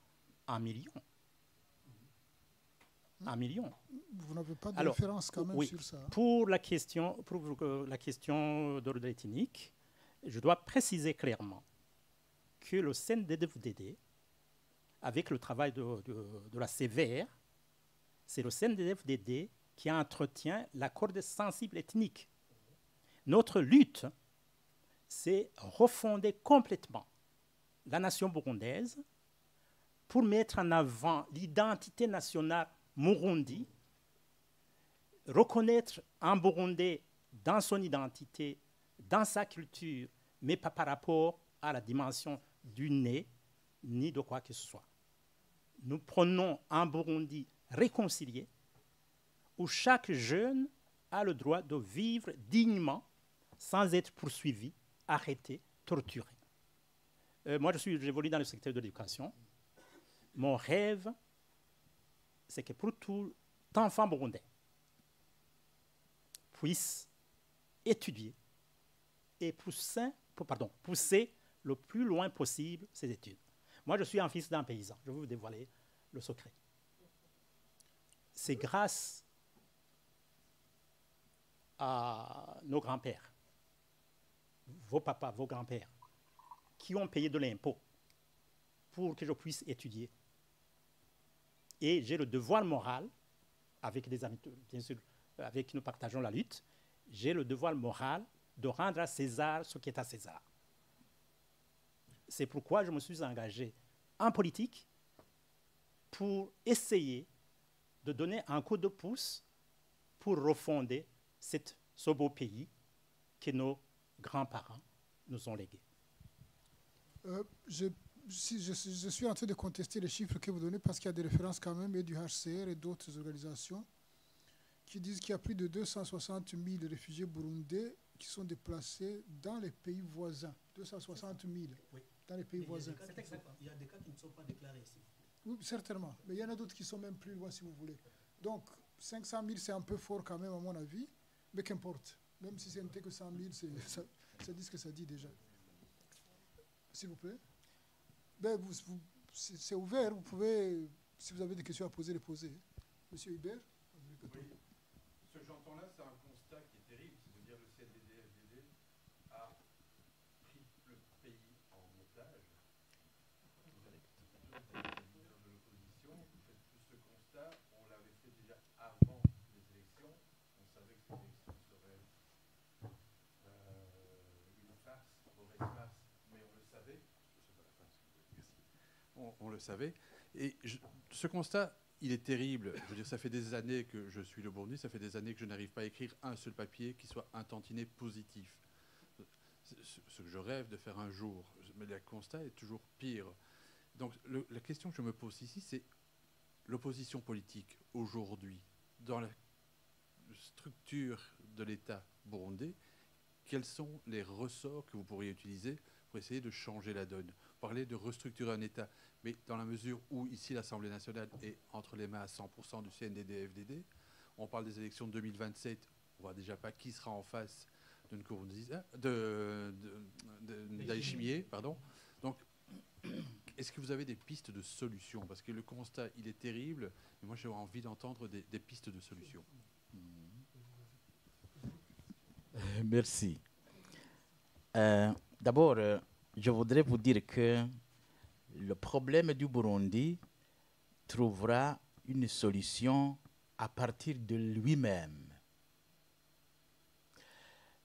1 million. 1 million. Vous n'avez pas de Alors, référence quand même oui, sur ça. pour la question d'ordre ethnique, je dois préciser clairement que le CNDD-FDD, avec le travail de la CVR, c'est le CNDD-FDD qui entretient la corde sensible ethnique. Notre lutte, c'est refonder complètement la nation burundaise pour mettre en avant l'identité nationale Burundi, reconnaître un Burundais dans son identité, dans sa culture, mais pas par rapport à la dimension du nez, ni de quoi que ce soit. Nous prenons un Burundi réconcilié, où chaque jeune a le droit de vivre dignement, sans être poursuivi, arrêté, torturé. Moi, j'évolue dans le secteur de l'éducation. Mon rêve, c'est que pour tout enfant burundais puisse étudier et pousser le plus loin possible ses études. Moi, je suis un fils d'un paysan. Je vais vous dévoiler le secret. C'est grâce à nos grands-pères, vos papas, vos grands-pères, qui ont payé de l'impôt pour que je puisse étudier. Et j'ai le devoir moral, avec des amis, bien sûr, avec qui nous partageons la lutte, j'ai le devoir moral de rendre à César ce qui est à César. C'est pourquoi je me suis engagé en politique pour essayer de donner un coup de pouce pour refonder ce beau pays que nos grands-parents nous ont légué. Je suis en train de contester les chiffres que vous donnez parce qu'il y a des références quand même et du HCR et d'autres organisations qui disent qu'il y a plus de 260 000 réfugiés burundais qui sont déplacés dans les pays voisins. 260 000 oui. Dans les pays voisins. Il y a des cas qui ne sont pas déclarés ici. Oui, certainement. Mais il y en a d'autres qui sont même plus loin si vous voulez. Donc 500 000 c'est un peu fort quand même à mon avis, mais qu'importe. Même si ce n'était que 100 000, ça dit ce que ça dit déjà. S'il vous plaît. Ben, c'est ouvert, vous pouvez, si vous avez des questions à poser, les poser. Monsieur Hubert. Oui. Ce que j'entends là, c'est un constat qui est terrible, c'est-à-dire le CNDD-FDD a pris le pays en otage. Vous êtes leader de l'opposition, vous faites plus ce constat, on l'avait fait déjà avant les élections, on savait que ces élections seraient une farce, mauvaise farce, mais on le savait. On le savait. Et ce constat, il est terrible. Je veux dire, ça fait des années que je suis le Burundi, ça fait des années que je n'arrive pas à écrire un seul papier qui soit un tantinet positif. Ce que je rêve de faire un jour. Mais le constat est toujours pire. Donc la question que je me pose ici, c'est l'opposition politique aujourd'hui, dans la structure de l'État burundais, quels sont les ressorts que vous pourriez utiliser pour essayer de changer la donne? Parler de restructurer un État, mais dans la mesure où ici l'Assemblée nationale est entre les mains à 100% du CNDD-FDD, on parle des élections de 2027, on ne voit déjà pas qui sera en face de Nkurunziza, d'Achimie, pardon. Donc, est-ce que vous avez des pistes de solutions? Parce que le constat, il est terrible, mais moi j'ai envie d'entendre des pistes de solutions. Merci. D'abord, je voudrais vous dire que le problème du Burundi trouvera une solution à partir de lui-même.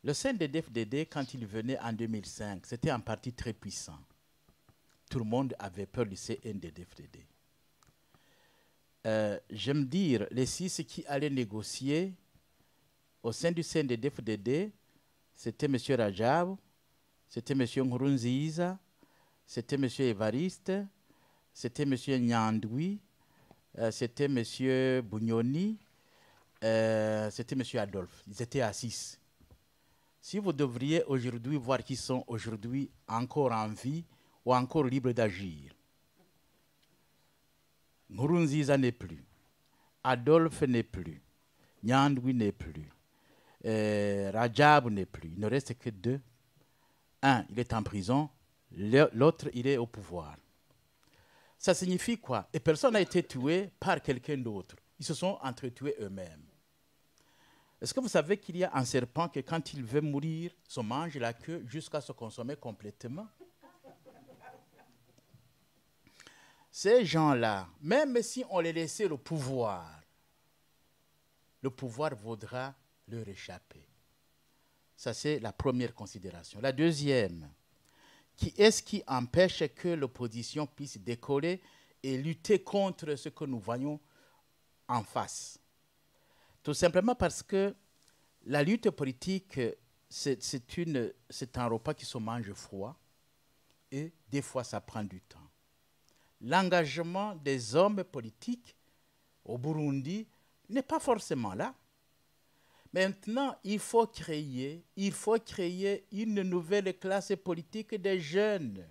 Le CNDD-FDD, quand il venait en 2005, c'était un parti très puissant. Tout le monde avait peur du CNDD-FDD. J'aime dire, les 6 qui allaient négocier au sein du CNDD-FDD, c'était M. Rajab, c'était M. Nkurunziza, c'était M. Evariste, c'était M. Nyandoui, c'était M. Bunyoni, c'était M. Adolphe. Ils étaient à 6. Si vous devriez aujourd'hui voir qui sont aujourd'hui encore en vie ou encore libres d'agir, Nkurunziza n'est plus. Adolphe n'est plus. Nyandwi n'est plus. Rajab n'est plus. Il ne reste que 2. Un, il est en prison. L'autre, il est au pouvoir. Ça signifie quoi? Et personne n'a été tué par quelqu'un d'autre. Ils se sont entretués eux-mêmes. Est-ce que vous savez qu'il y a un serpent que quand il veut mourir, se mange la queue jusqu'à se consommer complètement? Ces gens-là, même si on les laissait le pouvoir vaudra leur échapper. Ça, c'est la première considération. La deuxième, qui est-ce qui empêche que l'opposition puisse décoller et lutter contre ce que nous voyons en face? Tout simplement parce que la lutte politique, c'est un repas qui se mange froid et des fois, ça prend du temps. L'engagement des hommes politiques au Burundi n'est pas forcément là. Maintenant, il faut créer une nouvelle classe politique des jeunes,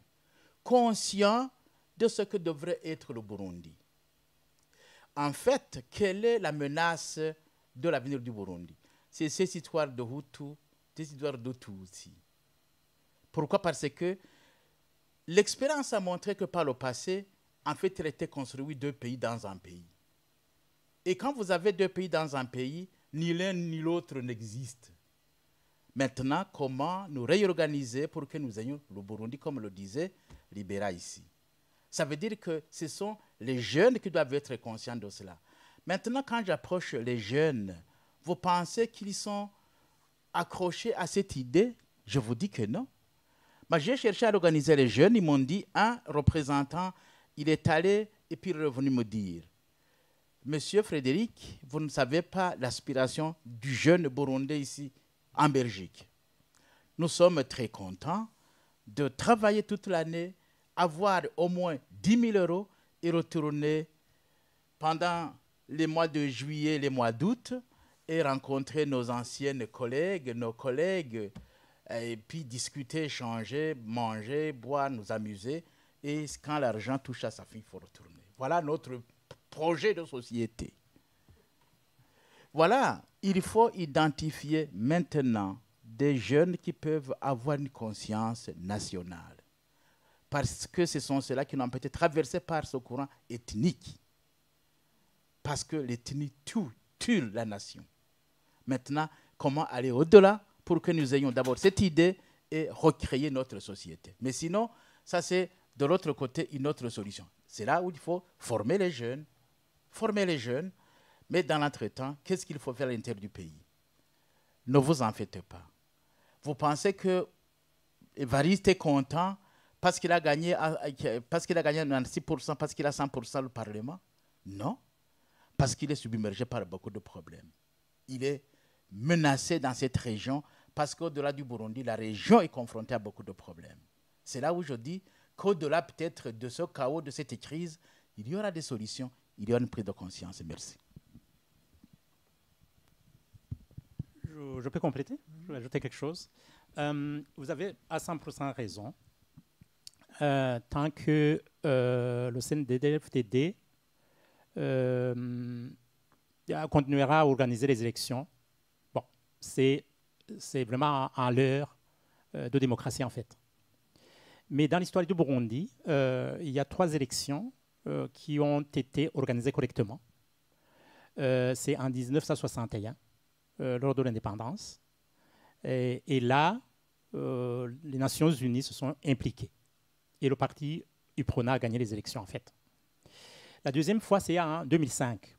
conscients de ce que devrait être le Burundi. En fait, quelle est la menace de l'avenir du Burundi? C'est ces histoires de Hutu, ces histoires de Tutsi. Pourquoi? Parce que l'expérience a montré que par le passé, en fait, il était construit 2 pays dans un pays. Et quand vous avez 2 pays dans un pays, ni l'un ni l'autre n'existe. Maintenant, comment nous réorganiser pour que nous ayons le Burundi, comme le disait Libera ici? Ça veut dire que ce sont les jeunes qui doivent être conscients de cela. Maintenant, quand j'approche les jeunes, vous pensez qu'ils sont accrochés à cette idée? Je vous dis que non. Moi, j'ai cherché à organiser les jeunes. Ils m'ont dit, un représentant, il est allé et puis il est revenu me dire, Monsieur Frédéric, vous ne savez pas l'aspiration du jeune Burundais ici en Belgique. Nous sommes très contents de travailler toute l'année, avoir au moins 10 000 € et retourner pendant les mois de juillet, les mois d'août et rencontrer nos anciennes collègues, nos collègues, et puis discuter, échanger, manger, boire, nous amuser. Et quand l'argent touche à sa fin, il faut retourner. Voilà notre projet de société. Voilà, il faut identifier maintenant des jeunes qui peuvent avoir une conscience nationale. Parce que ce sont ceux-là qui n'ont pas été traversés par ce courant ethnique. Parce que l'ethnie tue la nation. Maintenant, comment aller au-delà pour que nous ayons d'abord cette idée et recréer notre société. Mais sinon, ça c'est de l'autre côté une autre solution. C'est là où il faut former les jeunes, mais dans l'entretemps, qu'est-ce qu'il faut faire à l'intérieur du pays? Ne vous en faites pas. Vous pensez que Évariste est content parce qu'il a gagné 96%, parce qu'il a 100% le Parlement? Non, parce qu'il est submergé par beaucoup de problèmes. Il est menacé dans cette région parce qu'au-delà du Burundi, la région est confrontée à beaucoup de problèmes. C'est là où je dis qu'au-delà peut-être de ce chaos, de cette crise, il y aura des solutions, il y aura une prise de conscience. Merci. Je peux compléter? Je vais ajouter quelque chose. Vous avez à 100% raison. Tant que le CNDD-FDD continuera à organiser les élections, bon, c'est vraiment en l'heure de démocratie en fait. Mais dans l'histoire du Burundi, il y a 3 élections qui ont été organisées correctement. C'est en 1961, lors de l'indépendance. Et là, les Nations Unies se sont impliquées. Et le parti UPRONA a gagné les élections, en fait. La deuxième fois, c'est en 2005,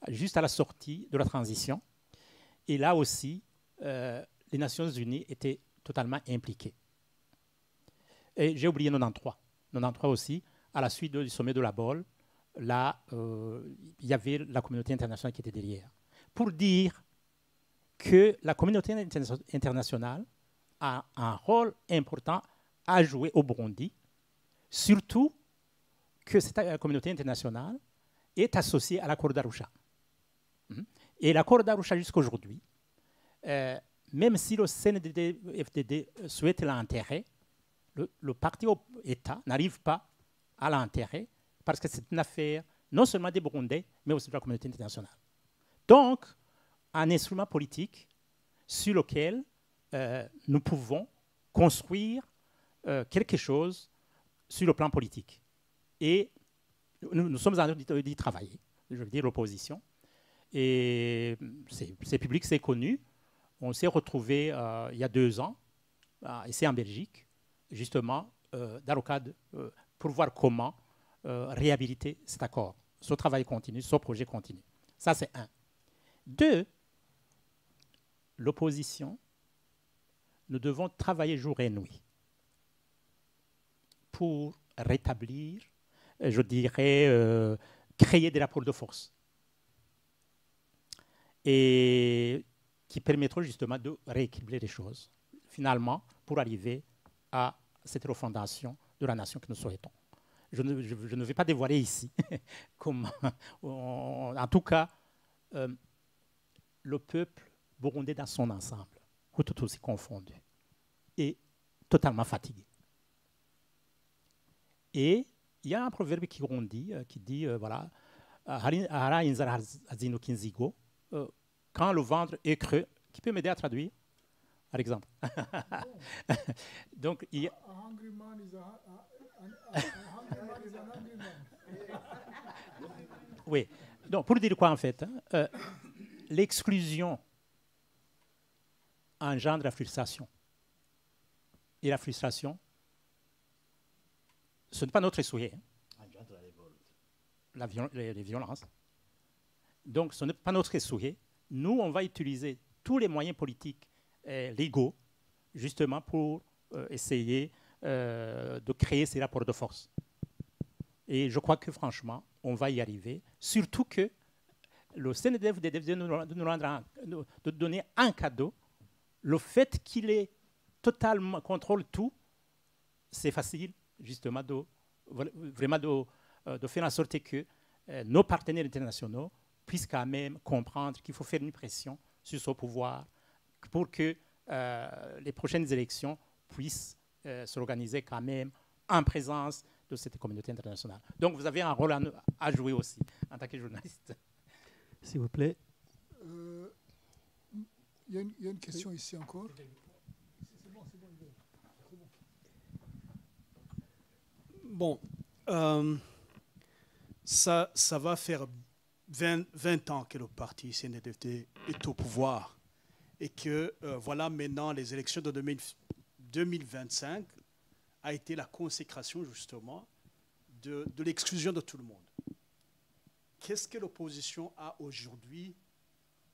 juste à la sortie de la transition. Et là aussi, les Nations Unies étaient totalement impliquées. Et j'ai oublié 93. 93 aussi, à la suite du sommet de la Baule, là, il y avait la communauté internationale qui était derrière. Pour dire que la communauté internationale a un rôle important à jouer au Burundi, surtout que cette communauté internationale est associée à l'accord d'Arusha. Et l'accord d'Arusha jusqu'aujourd'hui, même si le CNDD-FDD souhaite l'intérêt, le parti au État n'arrive pas à l'intérêt parce que c'est une affaire non seulement des Burundais, mais aussi de la communauté internationale. Donc, un instrument politique sur lequel nous pouvons construire quelque chose sur le plan politique. Et nous sommes en train d'y travailler, je veux dire l'opposition. Et c'est public, c'est connu. On s'est retrouvés il y a 2 ans, ici en Belgique, justement, dans le cadre pour voir comment réhabiliter cet accord. Ce travail continue, ce projet continue. Ça, c'est 1. 2, l'opposition, nous devons travailler jour et nuit pour rétablir, je dirais, créer des rapports de force et qui permettront justement de rééquilibrer les choses, finalement, pour arriver à cette refondation de la nation que nous souhaitons. Je ne vais pas dévoiler ici comment, en tout cas, le peuple burundais dans son ensemble, tout aussi confondu, est totalement fatigué. Et il y a un proverbe qui dit voilà, quand le ventre est creux, qui peut m'aider à traduire, par exemple. Donc, il y a... Oui. Donc, pour dire quoi en fait, l'exclusion engendre la frustration. Et la frustration, ce n'est pas notre souhait. Les violences. Donc, ce n'est pas notre souhait. Nous, on va utiliser tous les moyens politiques légaux, justement, pour essayer de créer ces rapports de force. Et je crois que, franchement, on va y arriver. Surtout que le CNDF de donner un cadeau, le fait qu'il ait totalement contrôle tout, c'est facile, justement, vraiment de faire en sorte que nos partenaires internationaux puissent quand même comprendre qu'il faut faire une pression sur ce pouvoir pour que les prochaines élections puissent s'organiser quand même en présence de cette communauté internationale. Donc vous avez un rôle à jouer aussi en tant que journaliste. S'il vous plaît. Il y a une question ici encore. Bon, ça va faire 20 ans que le parti CNDD est au pouvoir et que voilà maintenant les élections de 2025 a été la consécration justement de l'exclusion de tout le monde. Qu'est-ce que l'opposition a aujourd'hui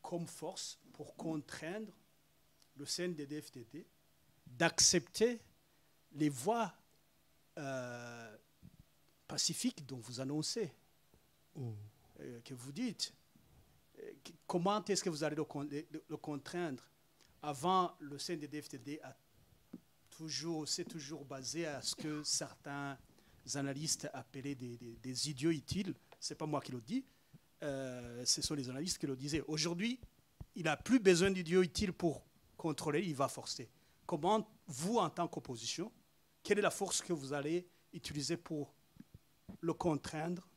comme force pour contraindre le CNDD-FDD d'accepter les voies pacifiques dont vous annoncez, que vous dites? Comment est-ce que vous allez le contraindre? Avant, le CNDD-FDD s'est toujours basé à ce que certains analystes appelaient des idiots utiles. Ce n'est pas moi qui le dis, ce sont les analystes qui le disaient. Aujourd'hui, il n'a plus besoin d'idiots utiles pour contrôler, il va forcer. Comment, vous, en tant qu'opposition, quelle est la force que vous allez utiliser pour le contraindre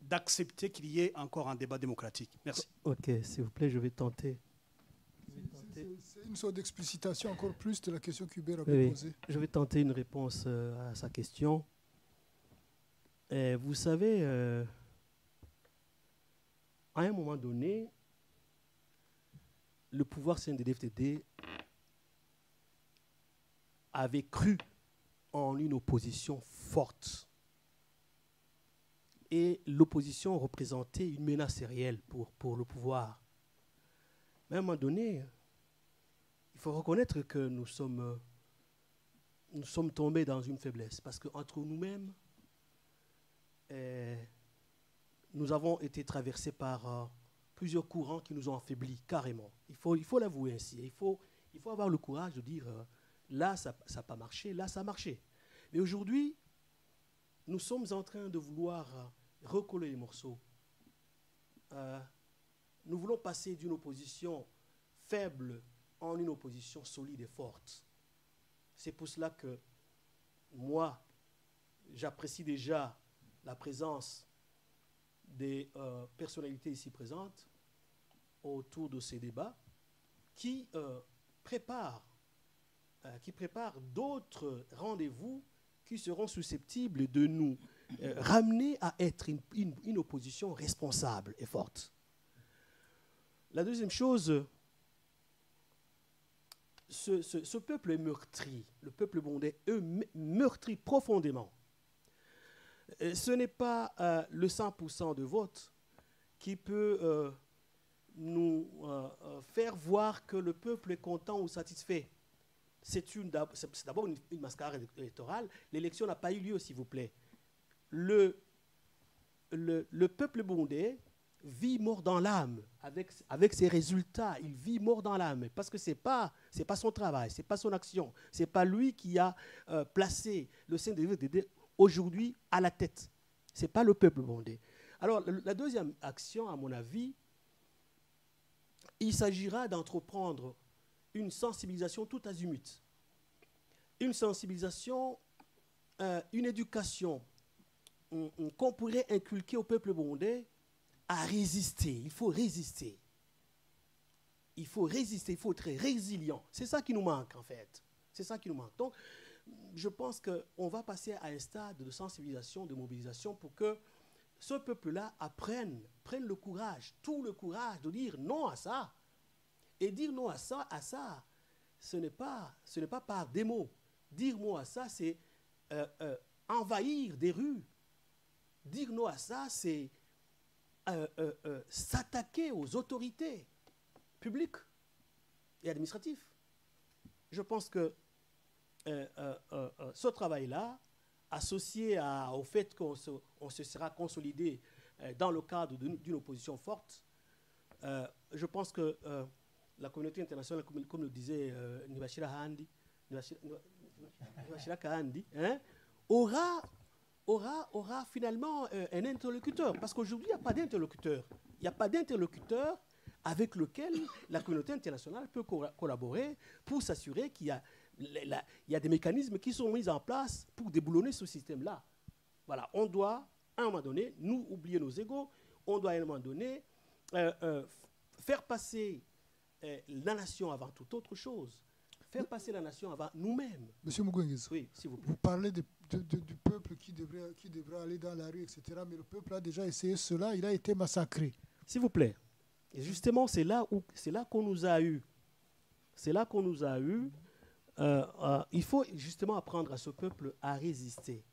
d'accepter qu'il y ait encore un débat démocratique? Merci. Ok, s'il vous plaît, je vais tenter. C'est une sorte d'explicitation encore plus de la question qu'Hubert avait posée. Je vais tenter une réponse à sa question. Vous savez, à un moment donné, le pouvoir CNDD-FDD avait cru en une opposition forte. Et l'opposition représentait une menace réelle pour le pouvoir. Mais à un moment donné, il faut reconnaître que nous sommes tombés dans une faiblesse. Parce qu'entre nous-mêmes, nous avons été traversés par plusieurs courants qui nous ont affaiblis carrément. Il faut l'avouer ainsi. Il faut avoir le courage de dire là, ça n'a pas marché, là, ça a marché. Mais aujourd'hui, nous sommes en train de vouloir recoller les morceaux nous voulons passer d'une opposition faible en une opposition solide et forte. C'est pour cela que moi, j'apprécie déjà la présence des personnalités ici présentes autour de ces débats qui préparent d'autres rendez-vous qui seront susceptibles de nous ramener à être une opposition responsable et forte. La deuxième chose, ce peuple est meurtri, le peuple burundais est meurtri profondément. Ce n'est pas le 100% de vote qui peut nous faire voir que le peuple est content ou satisfait. C'est d'abord une mascarade électorale. L'élection n'a pas eu lieu, s'il vous plaît. Le peuple burundais vit mort dans l'âme avec ses résultats. Il vit mort dans l'âme parce que c'est pas son travail, c'est pas son action, c'est pas lui qui a placé le CNDD-FDD aujourd'hui à la tête. C'est pas le peuple burundais. Alors la deuxième action, à mon avis, il s'agira d'entreprendre une sensibilisation tout azimut, une sensibilisation, une éducation qu'on pourrait inculquer au peuple burundais à résister. Il faut résister. Il faut résister, il faut être résilient. C'est ça qui nous manque, en fait. C'est ça qui nous manque. Donc, je pense qu'on va passer à un stade de sensibilisation, de mobilisation pour que ce peuple-là prenne le courage, tout le courage de dire non à ça. Et dire non à ça, ce n'est pas par des mots. Dire non à ça, c'est envahir des rues. Dire non à ça, c'est s'attaquer aux autorités publiques et administratives. Je pense que ce travail-là, associé au fait qu'on se sera consolidé dans le cadre d'une opposition forte, je pense que la communauté internationale, comme le disait Nibashira Kahandi, aura finalement un interlocuteur. Parce qu'aujourd'hui, il n'y a pas d'interlocuteur. Il n'y a pas d'interlocuteur avec lequel la communauté internationale peut collaborer pour s'assurer qu'il y a des mécanismes qui sont mis en place pour déboulonner ce système-là. Voilà, on doit, à un moment donné, nous oublier nos égos, on doit à un moment donné faire passer la nation avant toute autre chose, faire passer la nation avant nous-mêmes. Monsieur Mugwengezo, oui, s'il vous plaît. Vous parlez du peuple qui devrait aller dans la rue, etc. Mais le peuple a déjà essayé cela, il a été massacré. S'il vous plaît. Et justement, c'est là qu'on nous a eu. C'est là qu'on nous a eu. Il faut justement apprendre à ce peuple à résister.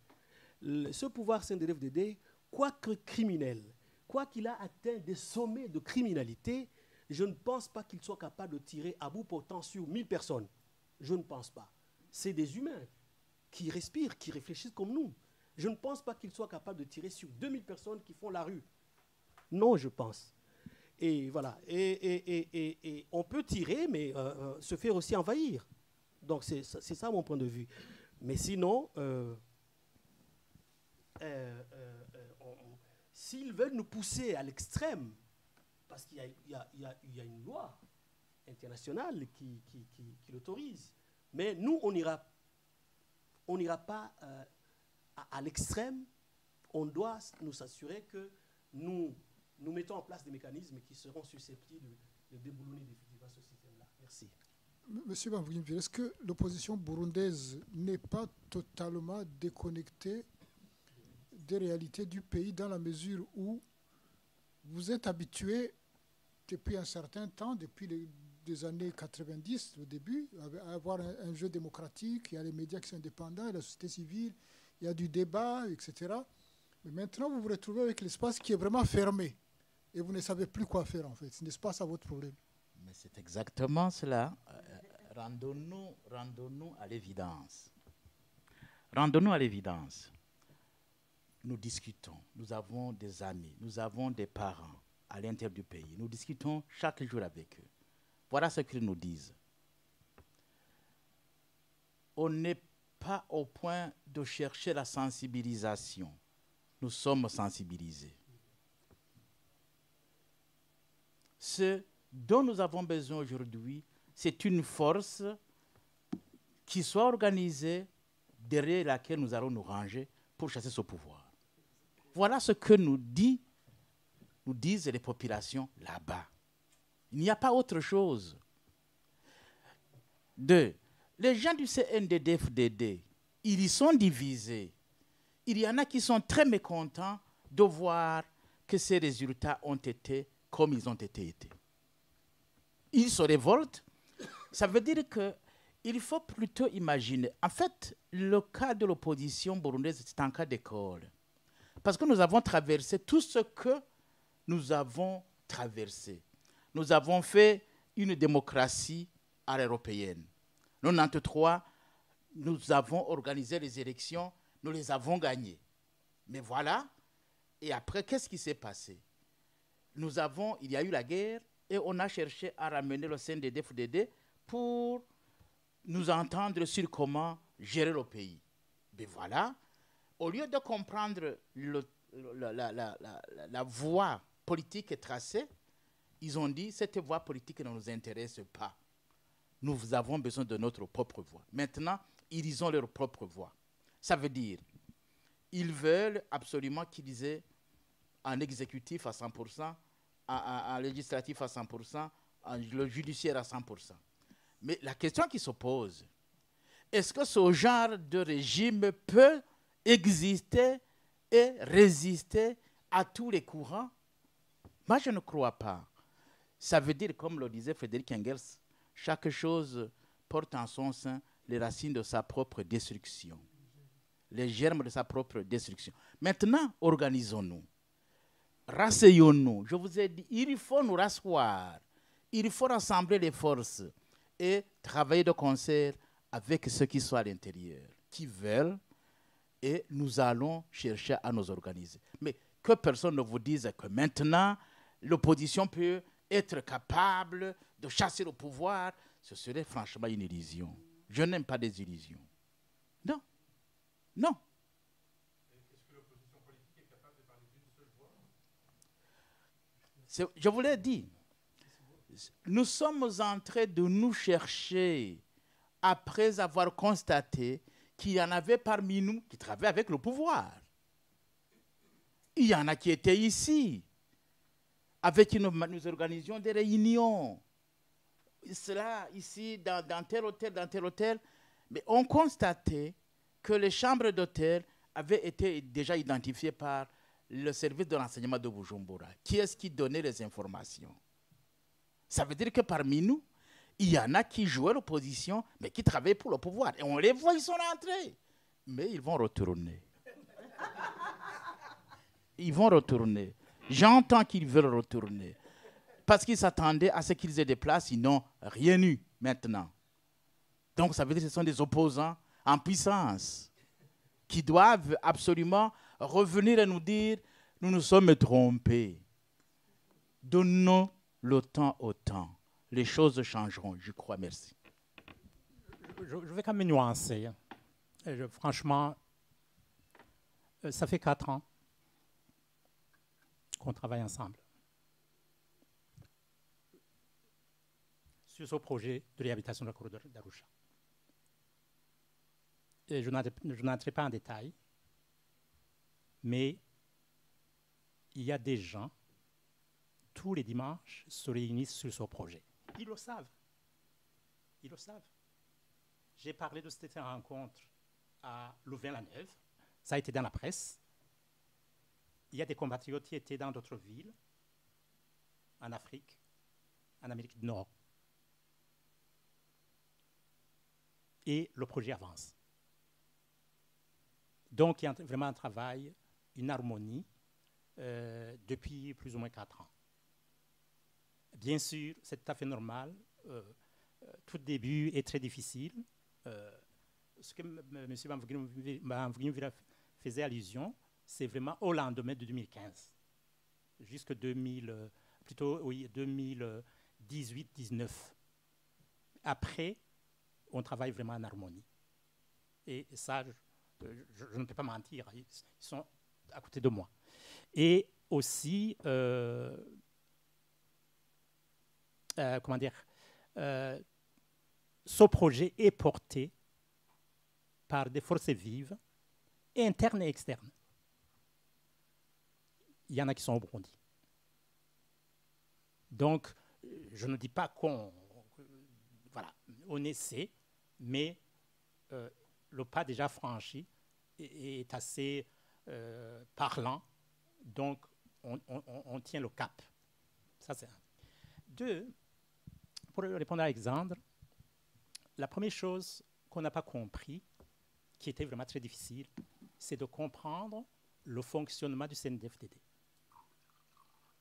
Ce pouvoir CNDD-FDD, quoique criminel, quoi qu'il a atteint des sommets de criminalité, je ne pense pas qu'il soit capable de tirer à bout portant sur 1000 personnes. Je ne pense pas. C'est des humains qui respirent, qui réfléchissent comme nous. Je ne pense pas qu'il soit capable de tirer sur 2000 personnes qui font la rue. Non, je pense. Et voilà. Et on peut tirer, mais se faire aussi envahir. Donc c'est ça mon point de vue. Mais sinon, s'ils veulent nous pousser à l'extrême, parce qu'il y a une loi internationale qui l'autorise, mais nous, on n'ira pas à l'extrême. On doit nous assurer que nous mettons en place des mécanismes qui seront susceptibles de déboulonner définitivement ce système-là. Merci. Monsieur Bambouyimville, est-ce que l'opposition burundaise n'est pas totalement déconnectée des réalités du pays dans la mesure où vous êtes habitué depuis un certain temps, depuis les années 90, au début, à avoir un jeu démocratique, il y a les médias qui sont indépendants, il y a la société civile, il y a du débat, etc. Mais maintenant, vous vous retrouvez avec l'espace qui est vraiment fermé et vous ne savez plus quoi faire, en fait. N'est-ce pas ça votre problème? Mais c'est exactement cela. Rendons-nous à l'évidence. Rendons-nous à l'évidence. Nous discutons, nous avons des amis, nous avons des parents à l'intérieur du pays. Nous discutons chaque jour avec eux. Voilà ce qu'ils nous disent. On n'est pas au point de chercher la sensibilisation. Nous sommes sensibilisés. Ce dont nous avons besoin aujourd'hui, c'est une force qui soit organisée, derrière laquelle nous allons nous ranger pour chasser ce pouvoir. Voilà ce que nous disent les populations là-bas. Il n'y a pas autre chose. Deux, les gens du CNDD-FDD, ils y sont divisés. Il y en a qui sont très mécontents de voir que ces résultats ont été comme ils ont été. Ils se révoltent. Ça veut dire qu'il faut plutôt imaginer. En fait, le cas de l'opposition burundaise, c'est un cas d'école. Parce que nous avons traversé tout ce que nous avons traversé. Nous avons fait une démocratie à l'européenne. En 1993, nous avons organisé les élections, nous les avons gagnées. Mais voilà, et après, qu'est-ce qui s'est passé? Il y a eu la guerre et on a cherché à ramener le CNDD-FDD pour nous entendre sur comment gérer le pays. Mais voilà, au lieu de comprendre la voie politique tracée, ils ont dit cette voie politique ne nous intéresse pas. Nous avons besoin de notre propre voie. Maintenant, ils ont leur propre voie. Ça veut dire, ils veulent absolument qu'ils aient un exécutif à 100%, un législatif à 100%, le judiciaire à 100%. Mais la question qui se pose, est-ce que ce genre de régime peut exister et résister à tous les courants? Moi, je ne crois pas. Ça veut dire, comme le disait Frédéric Engels, chaque chose porte en son sein les racines de sa propre destruction, les germes de sa propre destruction. Maintenant, organisons-nous, rasseyons-nous. Je vous ai dit, il faut nous rasseoir, il faut rassembler les forces et travailler de concert avec ceux qui sont à l'intérieur, qui veulent, et nous allons chercher à nous organiser. Mais que personne ne vous dise que maintenant, l'opposition peut être capable de chasser le pouvoir, ce serait franchement une illusion. Je n'aime pas des illusions. Non. Non. Est-ce que l'opposition politique est capable de parler d'une seule voix? Je vous l'ai dit. Nous sommes en train de nous chercher après avoir constaté qu'il y en avait parmi nous qui travaillaient avec le pouvoir. Il y en a qui étaient ici. Avec qui nous organisions des réunions. Cela, ici, dans tel hôtel, Mais on constatait que les chambres d'hôtel avaient été déjà identifiées par le service de renseignement de Bujumbura. Qui est-ce qui donnait les informations? Ça veut dire que parmi nous, il y en a qui jouaient l'opposition, mais qui travaillaient pour le pouvoir. Et on les voit, ils sont rentrés. Mais ils vont retourner. Ils vont retourner. J'entends qu'ils veulent retourner. Parce qu'ils s'attendaient à ce qu'ils aient des places, ils n'ont rien eu maintenant. Donc ça veut dire que ce sont des opposants en puissance qui doivent absolument revenir et nous dire « Nous nous sommes trompés. Donnons le temps au temps. Les choses changeront, je crois. Merci. » Je vais quand même nuancer. Franchement, ça fait 4 ans qu'on travaille ensemble sur ce projet de réhabilitation de la corridor d'Arusha. Et je n'entrerai pas en détail, mais il y a des gens, tous les dimanches, se réunissent sur ce projet. Ils le savent. Ils le savent. J'ai parlé de cette rencontre à Louvain-la-Neuve. Ça a été dans la presse. Il y a des compatriotes qui étaient dans d'autres villes, en Afrique, en Amérique du Nord. Et le projet avance. Donc, il y a vraiment un travail, une harmonie depuis plus ou moins 4 ans. Bien sûr, c'est tout à fait normal. Tout début est très difficile. Ce que M. Van Vlieren faisait allusion, c'est vraiment au lendemain de 2015, jusqu'à 2018-19. Après, on travaille vraiment en harmonie. Et ça, je ne peux pas mentir, ils sont à côté de moi. Et aussi, comment dire, ce projet est porté par des forces vives, internes et externes. Il y en a qui sont au Burundi. Donc, je ne dis pas qu'on essaie, mais le pas déjà franchi est assez parlant. Donc, on tient le cap. Ça, c'est un. Deux, pour répondre à Alexandre, la première chose qu'on n'a pas compris, qui était vraiment très difficile, c'est de comprendre le fonctionnement du CNDD-FDD.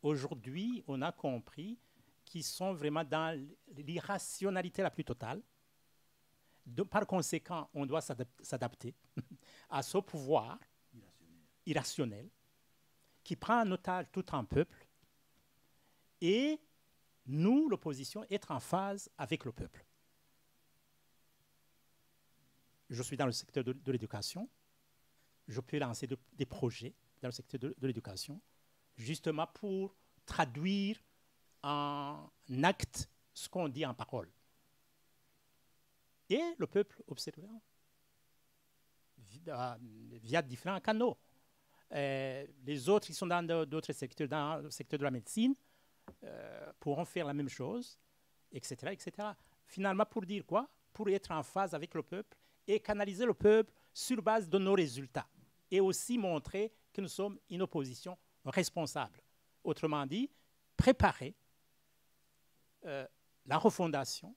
Aujourd'hui, on a compris qu'ils sont vraiment dans l'irrationalité la plus totale. Par conséquent, on doit s'adapter à ce pouvoir irrationnel qui prend en otage tout un peuple et nous, l'opposition, être en phase avec le peuple. Je suis dans le secteur de l'éducation. Je peux lancer des projets dans le secteur de l'éducation, justement pour traduire en acte ce qu'on dit en parole. Et le peuple observant via différents canaux. Les autres qui sont dans d'autres secteurs, dans le secteur de la médecine, pourront faire la même chose, etc., etc. Finalement, pour dire quoi? Pour être en phase avec le peuple et canaliser le peuple sur base de nos résultats. Et aussi montrer que nous sommes une opposition responsable. Autrement dit, préparer la refondation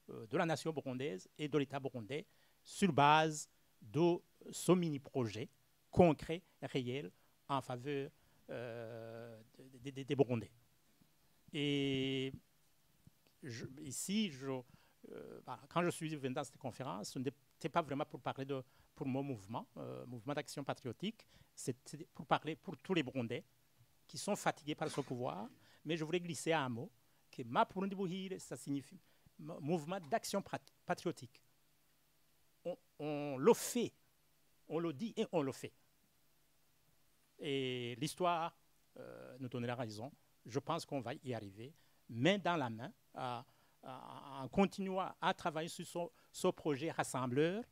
de la nation burundaise et de l'État burundais sur base de ce mini-projet concret, réel, en faveur des Burundais. Et quand je suis venu dans cette conférence, ce n'était pas vraiment pour parler pour mon mouvement d'action patriotique, c'était pour parler pour tous les Burundais qui sont fatigués par ce pouvoir, mais je voulais glisser un mot, que Mapurundi Buhire, ça signifie mouvement d'action patriotique. On le fait, on le dit et on le fait. Et l'histoire nous donnera raison. Je pense qu'on va y arriver, main dans la main, en continuant à travailler sur ce projet rassembleur.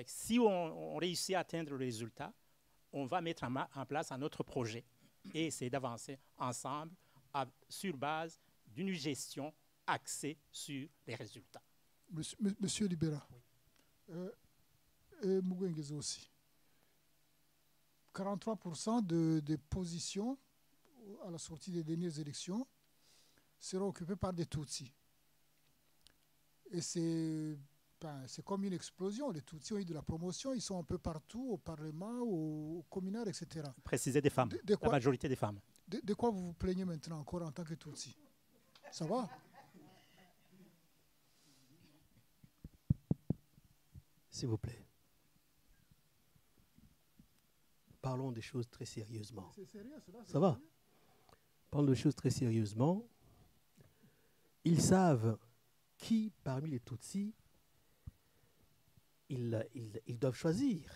Si on réussit à atteindre le résultat, on va mettre en place un autre projet et essayer d'avancer ensemble sur base d'une gestion axée sur les résultats. Monsieur Libera, et Mugwengeze aussi. 43% des positions à la sortie des dernières élections seront occupées par des Tutsis. Et c'est comme une explosion. Les Tutsis ont eu de la promotion, ils sont un peu partout, au Parlement, au communal, etc. Préciser des femmes, la majorité des femmes. De quoi vous vous plaignez maintenant encore en tant que Tutsi? Ça va? S'il vous plaît. Parlons des choses très sérieusement. C'est sérieux, cela, ça va? Parlons des choses très sérieusement. Ils savent qui, parmi les Tutsis, ils doivent choisir.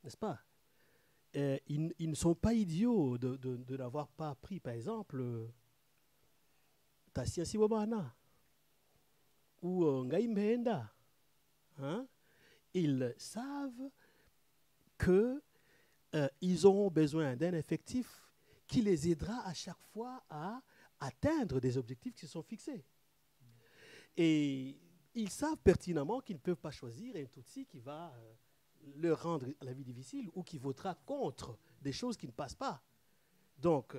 N'est-ce pas? Ils ne sont pas idiots de n'avoir pas pris, par exemple, Tasia Sibomana ou Ngai Mhenda. Hein? Ils savent qu'ils auront besoin d'un effectif qui les aidera à chaque fois à atteindre des objectifs qui se sont fixés. Et ils savent pertinemment qu'ils ne peuvent pas choisir un Tutsi qui va leur rendre la vie difficile ou qui votera contre des choses qui ne passent pas. Donc,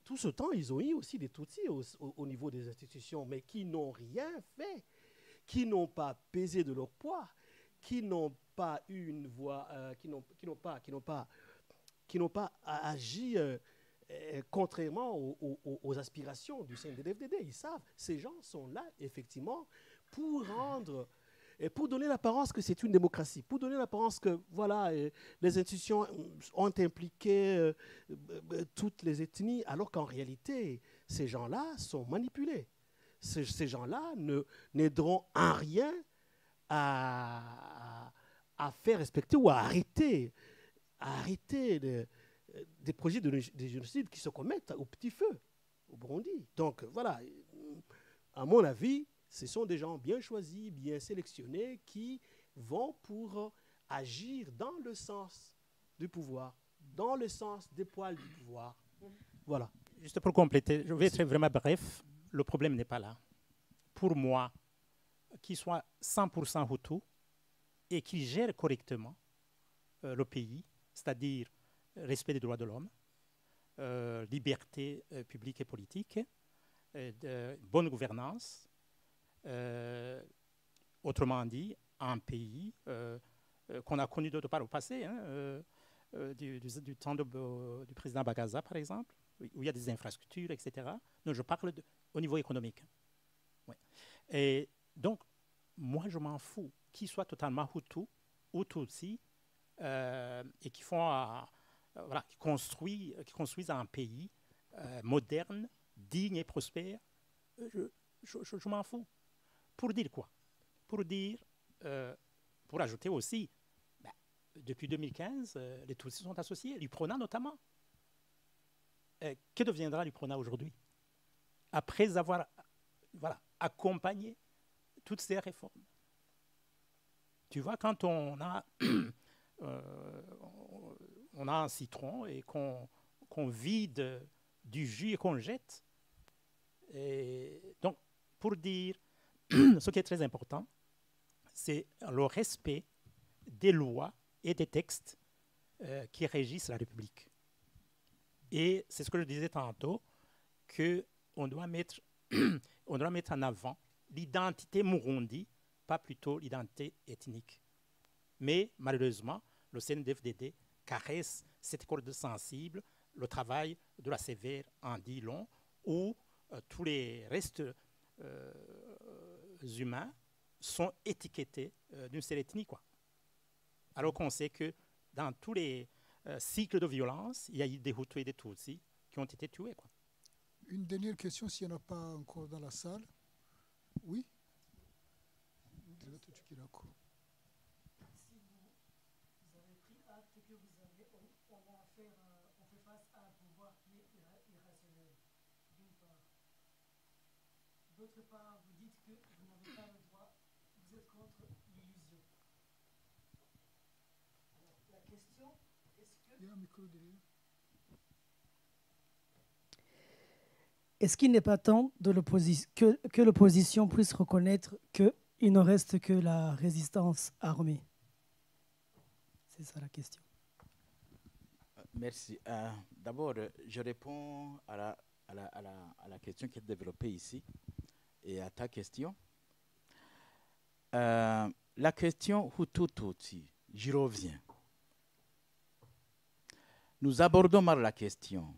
tout ce temps, ils ont eu aussi des Tutsis au niveau des institutions, mais qui n'ont rien fait, qui n'ont pas pesé de leur poids, qui n'ont pas eu une voix, qui n'ont pas agi contrairement aux aspirations du CNDD-FDD. Ils savent, ces gens sont là, effectivement, pour donner l'apparence que c'est une démocratie, pour donner l'apparence que, voilà, les institutions ont impliqué toutes les ethnies, alors qu'en réalité, ces gens-là sont manipulés. Ces gens-là n'aideront en rien à faire respecter ou à arrêter des projets de génocide qui se commettent au petit feu. au Burundi. Donc voilà, à mon avis, ce sont des gens bien choisis, bien sélectionnés qui vont pour agir dans le sens du pouvoir, dans le sens des poils du pouvoir. Voilà. Juste pour compléter, je vais être vraiment bref, le problème n'est pas là. Pour moi, qu'il soit 100% Hutu et qu'il gère correctement le pays, c'est-à-dire respect des droits de l'homme, liberté publique et politique, bonne gouvernance, autrement dit, un pays qu'on a connu d'autre part au passé, hein, du temps du président Bagaza, par exemple, où il y a des infrastructures, etc. Non, je parle au niveau économique. Ouais. Et donc, moi, je m'en fous qu'ils soient totalement Hutu ou Tutsi et qui voilà, qui construisent un pays moderne, digne et prospère. Je m'en fous. Pour dire quoi? Pour ajouter aussi, depuis 2015, les Tutsis sont associés, l'UPRONA notamment. Que deviendra l'UPRONA aujourd'hui? Après avoir accompagné toutes ces réformes. Tu vois, quand on a, on a un citron et qu'on vide du jus et qu'on jette. Et donc, pour dire, ce qui est très important, c'est le respect des lois et des textes qui régissent la République. Et c'est ce que je disais tantôt, qu'on doit mettre en avant l'identité Murundi, pas plutôt l'identité ethnique. Mais malheureusement, le CNDD-FDD caresse cette corde sensible, le travail de la sévère en dit long, où tous les restes humains sont étiquetés d'une seule ethnie, quoi. Alors qu'on sait que dans tous les cycles de violence, il y a eu des Hutus et des Tutsis qui ont été tués, quoi. Une dernière question, s'il n'y en a pas encore dans la salle. Oui? D'autre part, vous dites que vous n'avez pas le droit, vous êtes contre l'illusion. Alors, la question, est-ce que... Il y a un micro derrière. Est-ce qu'il n'est pas temps de que l'opposition puisse reconnaître qu'il ne reste que la résistance armée? C'est ça la question. Merci. D'abord, je réponds à la question qui est développée ici et à ta question. La question Hutu-Tutsi, j'y reviens. Nous abordons mal la question.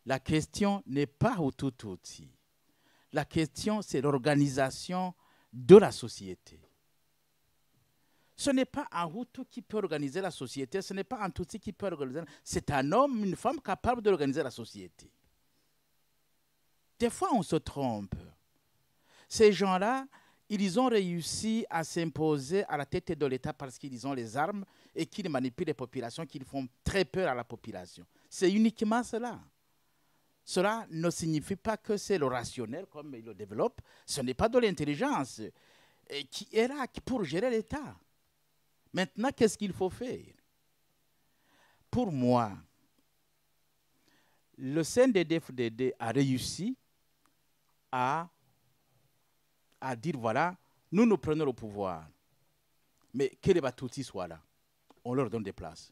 La question n'est pas Hutu-Tutsi. La question, c'est l'organisation de la société. Ce n'est pas un Hutu qui peut organiser la société, ce n'est pas un Tutsi qui peut organiser. C'est un homme, une femme capable d'organiser la société. Des fois, on se trompe. Ces gens-là, ils ont réussi à s'imposer à la tête de l'État parce qu'ils ont les armes et qu'ils manipulent les populations, qu'ils font très peur à la population. C'est uniquement cela. Cela ne signifie pas que c'est le rationnel comme il le développe. Ce n'est pas de l'intelligence qui est là pour gérer l'État. Maintenant, qu'est-ce qu'il faut faire? Pour moi, le CNDD-FDD a réussi à dire, voilà, nous prenons le pouvoir. Mais que les Batoutis soient là. On leur donne des places.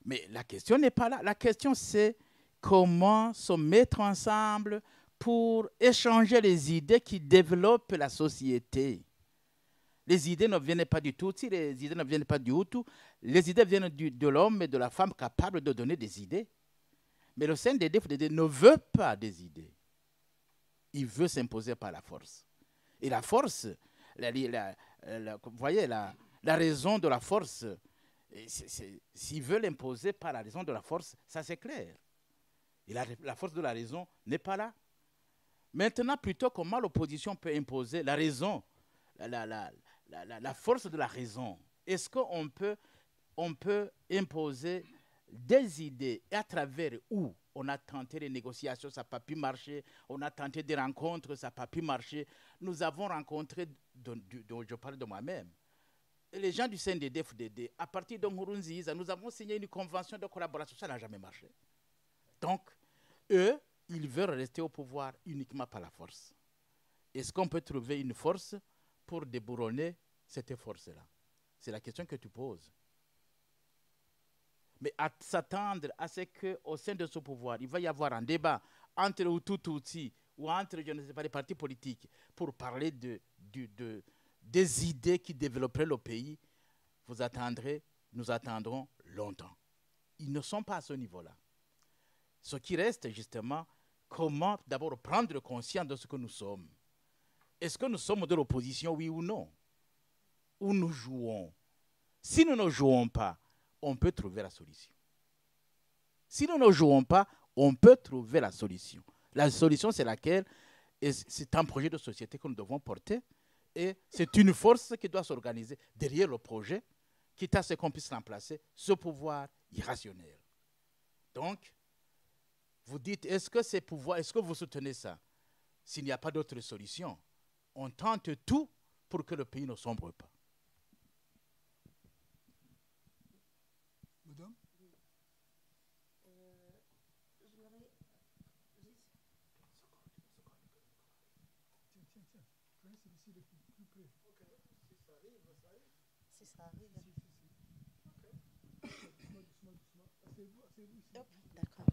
Mais la question n'est pas là. La question, c'est comment se mettre ensemble pour échanger les idées qui développent la société. Les idées ne viennent pas du Tutsi, les idées ne viennent pas du Hutu. Les idées viennent de l'homme et de la femme capable de donner des idées. Mais le CNDD-FDD ne veut pas des idées. Il veut s'imposer par la force. Et la force, vous voyez, la raison de la force, s'il veut l'imposer par la raison de la force, ça c'est clair. Et la force de la raison n'est pas là. Maintenant, plutôt, comment l'opposition peut imposer la raison, la force de la raison? Est-ce qu'on peut imposer des idées et à travers où on a tenté les négociations, ça n'a pas pu marcher, on a tenté des rencontres, ça n'a pas pu marcher. Nous avons rencontré, dont je parle de moi-même, les gens du CNDD-FDD, à partir de Nkurunziza, nous avons signé une convention de collaboration, ça n'a jamais marché. Donc, eux, ils veulent rester au pouvoir uniquement par la force. Est-ce qu'on peut trouver une force pour déboulonner cette force-là? C'est la question que tu poses. Mais à s'attendre à ce qu'au sein de ce pouvoir, il va y avoir un débat entre Hutu-Tutsi ou entre, je ne sais pas, les partis politiques pour parler des idées qui développeraient le pays, nous attendrons longtemps. Ils ne sont pas à ce niveau-là. Ce qui reste justement, comment d'abord prendre conscience de ce que nous sommes. Est-ce que nous sommes de l'opposition, oui ou non? Ou nous jouons? Si nous ne jouons pas, on peut trouver la solution. Si nous ne jouons pas, on peut trouver la solution. La solution, c'est laquelle? C'est un projet de société que nous devons porter et c'est une force qui doit s'organiser derrière le projet, quitte à ce qu'on puisse remplacer ce pouvoir irrationnel. Donc, vous dites, est-ce que vous soutenez ça? S'il n'y a pas d'autre solution, on tente tout pour que le pays ne sombre pas. Madame? Si ça arrive. D'accord.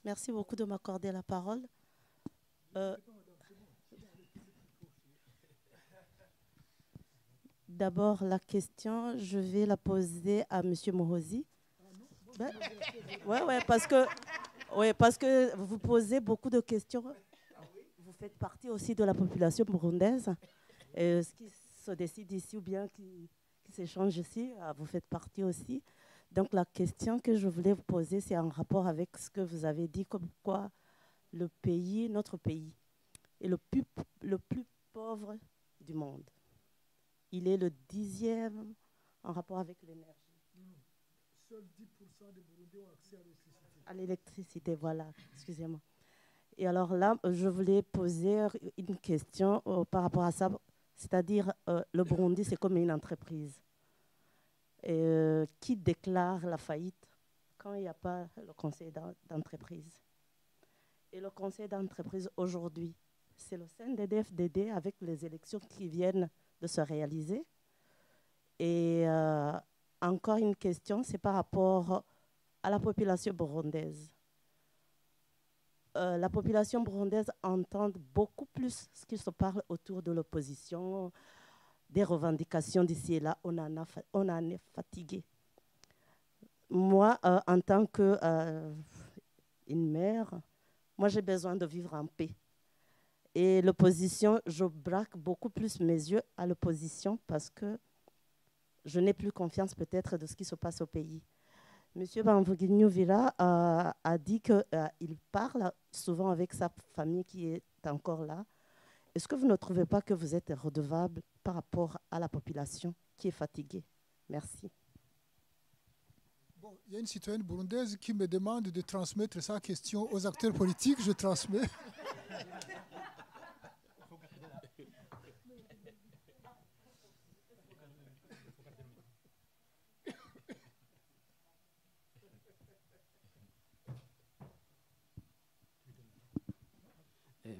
Merci beaucoup de m'accorder la parole. D'abord, la question, je vais la poser à M. Mohozi. Oui, parce que vous posez beaucoup de questions. Vous faites partie aussi de la population burundaise. Et ce qui se décide ici ou bien qui s'échange ici, vous faites partie aussi. Donc la question que je voulais vous poser, c'est en rapport avec ce que vous avez dit, comme quoi le pays, notre pays, est le plus pauvre du monde. Il est le 10e en rapport avec l'énergie. Seuls 10% des Burundais ont accès à l'électricité. À l'électricité, voilà, excusez-moi. Et alors là, je voulais poser une question par rapport à ça. C'est-à-dire, le Burundi, c'est comme une entreprise qui déclare la faillite quand il n'y a pas le conseil d'entreprise. Et le conseil d'entreprise aujourd'hui, c'est le CNDD-FDD avec les élections qui viennent de se réaliser. Et encore une question, c'est par rapport à la population burundaise. La population burundaise entend beaucoup plus ce qui se parle autour de l'opposition, des revendications d'ici et là. On en est fatigué. Moi, en tant qu'une mère, moi j'ai besoin de vivre en paix. Et l'opposition, je braque beaucoup plus mes yeux à l'opposition parce que je n'ai plus confiance peut-être de ce qui se passe au pays. Monsieur Bamvuginyuvira a dit qu'il parle souvent avec sa famille qui est encore là. Est-ce que vous ne trouvez pas que vous êtes redevable par rapport à la population qui est fatiguée? Merci. Bon, il y a une citoyenne burundaise qui me demande de transmettre sa question aux acteurs politiques. Je transmets.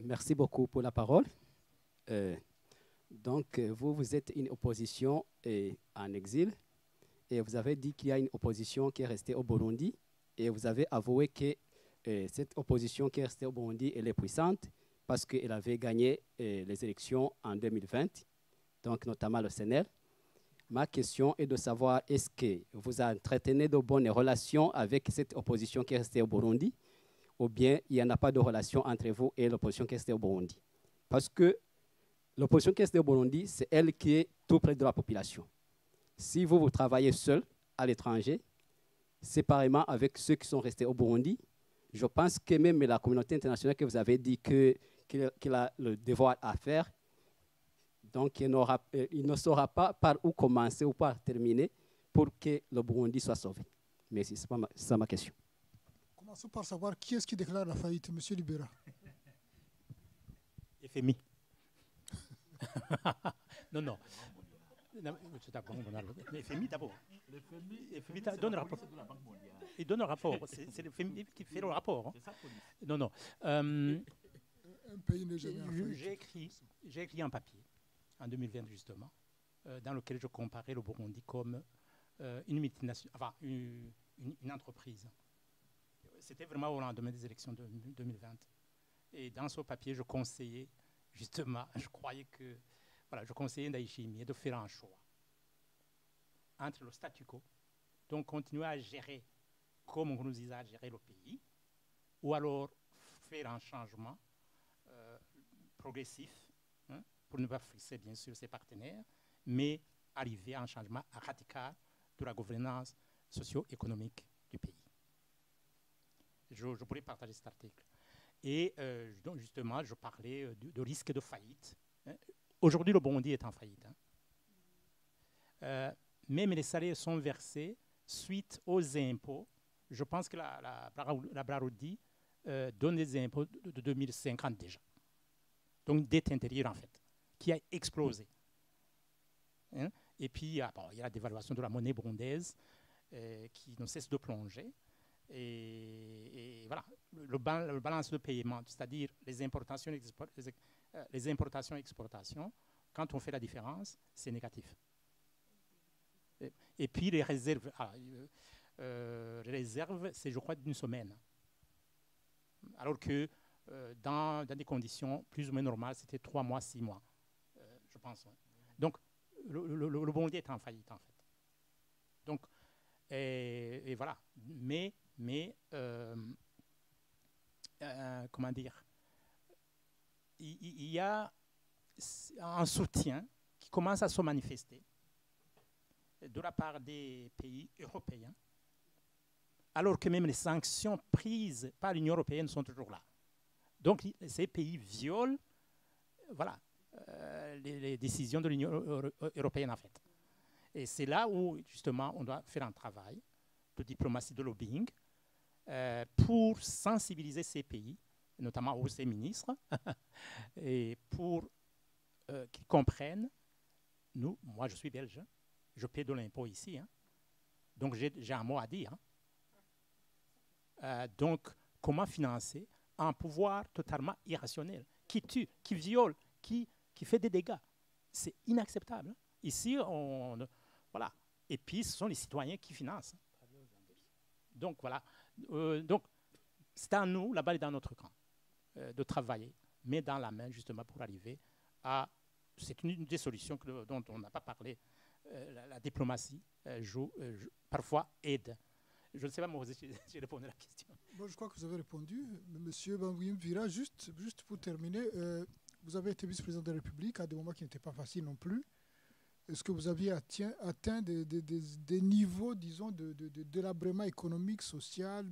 Merci beaucoup pour la parole. Donc, vous êtes une opposition en exil et vous avez dit qu'il y a une opposition qui est restée au Burundi et vous avez avoué que cette opposition qui est restée au Burundi, elle est puissante parce qu'elle avait gagné les élections en 2020, donc notamment le CNL. Ma question est de savoir, est-ce que vous entretenez de bonnes relations avec cette opposition qui est restée au Burundi ou bien il n'y en a pas de relation entre vous et l'opposition qui est restée au Burundi? Parce que l'opposition qui est restée au Burundi, c'est elle qui est tout près de la population. Si vous travaillez seul à l'étranger, séparément avec ceux qui sont restés au Burundi, je pense que même la communauté internationale que vous avez dit qu'elle a le devoir à faire, Donc, il ne saura pas par où commencer ou par terminer pour que le Burundi soit sauvé. Merci, c'est ça ma question. Commençons par savoir qui est-ce qui déclare la faillite, M. Libera. FMI. non. FMI d'abord. FMI donne le rapport. Il donne le rapport. C'est le FMI qui fait le rapport. Hein. Non. Un pays n'est jamais en faillite. J'ai écrit un papier en 2020 justement, dans lequel je comparais le Burundi comme une multinationale, enfin une entreprise. C'était vraiment au lendemain des élections de 2020. Et dans ce papier, je conseillais justement, je conseillais Ndayishimiye de faire un choix entre le statu quo, donc continuer à gérer comme on nous a géré le pays, ou alors faire un changement progressif, hein, pour ne pas fixer bien sûr ses partenaires, mais arriver à un changement radical de la gouvernance socio-économique du pays. Je pourrais partager cet article. Et donc justement, je parlais de risque de faillite. Hein. Aujourd'hui, le Burundi est en faillite. Hein. Même les salaires sont versés suite aux impôts. Je pense que la Braroudi donne des impôts de 2050 déjà. Donc, dette intérieure, en fait, qui a explosé. Hein? Et puis, il y a la dévaluation de la monnaie burundaise qui ne cesse de plonger. Et voilà, le balance de paiement, c'est-à-dire les importations et exportations, quand on fait la différence, c'est négatif. Et puis les réserves, c'est je crois d'une semaine. Alors que dans des conditions plus ou moins normales, c'était 3 mois, 6 mois, je pense. Ouais. Donc le Burundi est en faillite en fait. Donc, et voilà. Mais comment dire, il y a un soutien qui commence à se manifester de la part des pays européens, alors que même les sanctions prises par l'Union européenne sont toujours là. Donc ces pays violent les décisions de l'Union européenne en fait. Et c'est là où justement on doit faire un travail de diplomatie, de lobbying, pour sensibiliser ces pays, notamment aux ces ministres, et pour qu'ils comprennent, moi je suis belge, je paie de l'impôt ici, hein, donc j'ai un mot à dire. Hein. Donc comment financer un pouvoir totalement irrationnel, qui tue, qui viole, qui fait des dégâts? C'est inacceptable. Hein. Ici, voilà. Et puis ce sont les citoyens qui financent. Donc voilà, donc c'est à nous, la balle est dans notre camp, de travailler, mais dans la main justement pour arriver à, c'est une des solutions dont on n'a pas parlé, la diplomatie parfois aide. Je ne sais pas, moi, j'ai répondu à la question. Bon, je crois que vous avez répondu. Monsieur Bambouyim Vira, juste pour terminer, vous avez été vice-président de la République à des moments qui n'étaient pas faciles non plus. Est-ce que vous aviez atteint des niveaux, disons, de délabrement économique, social,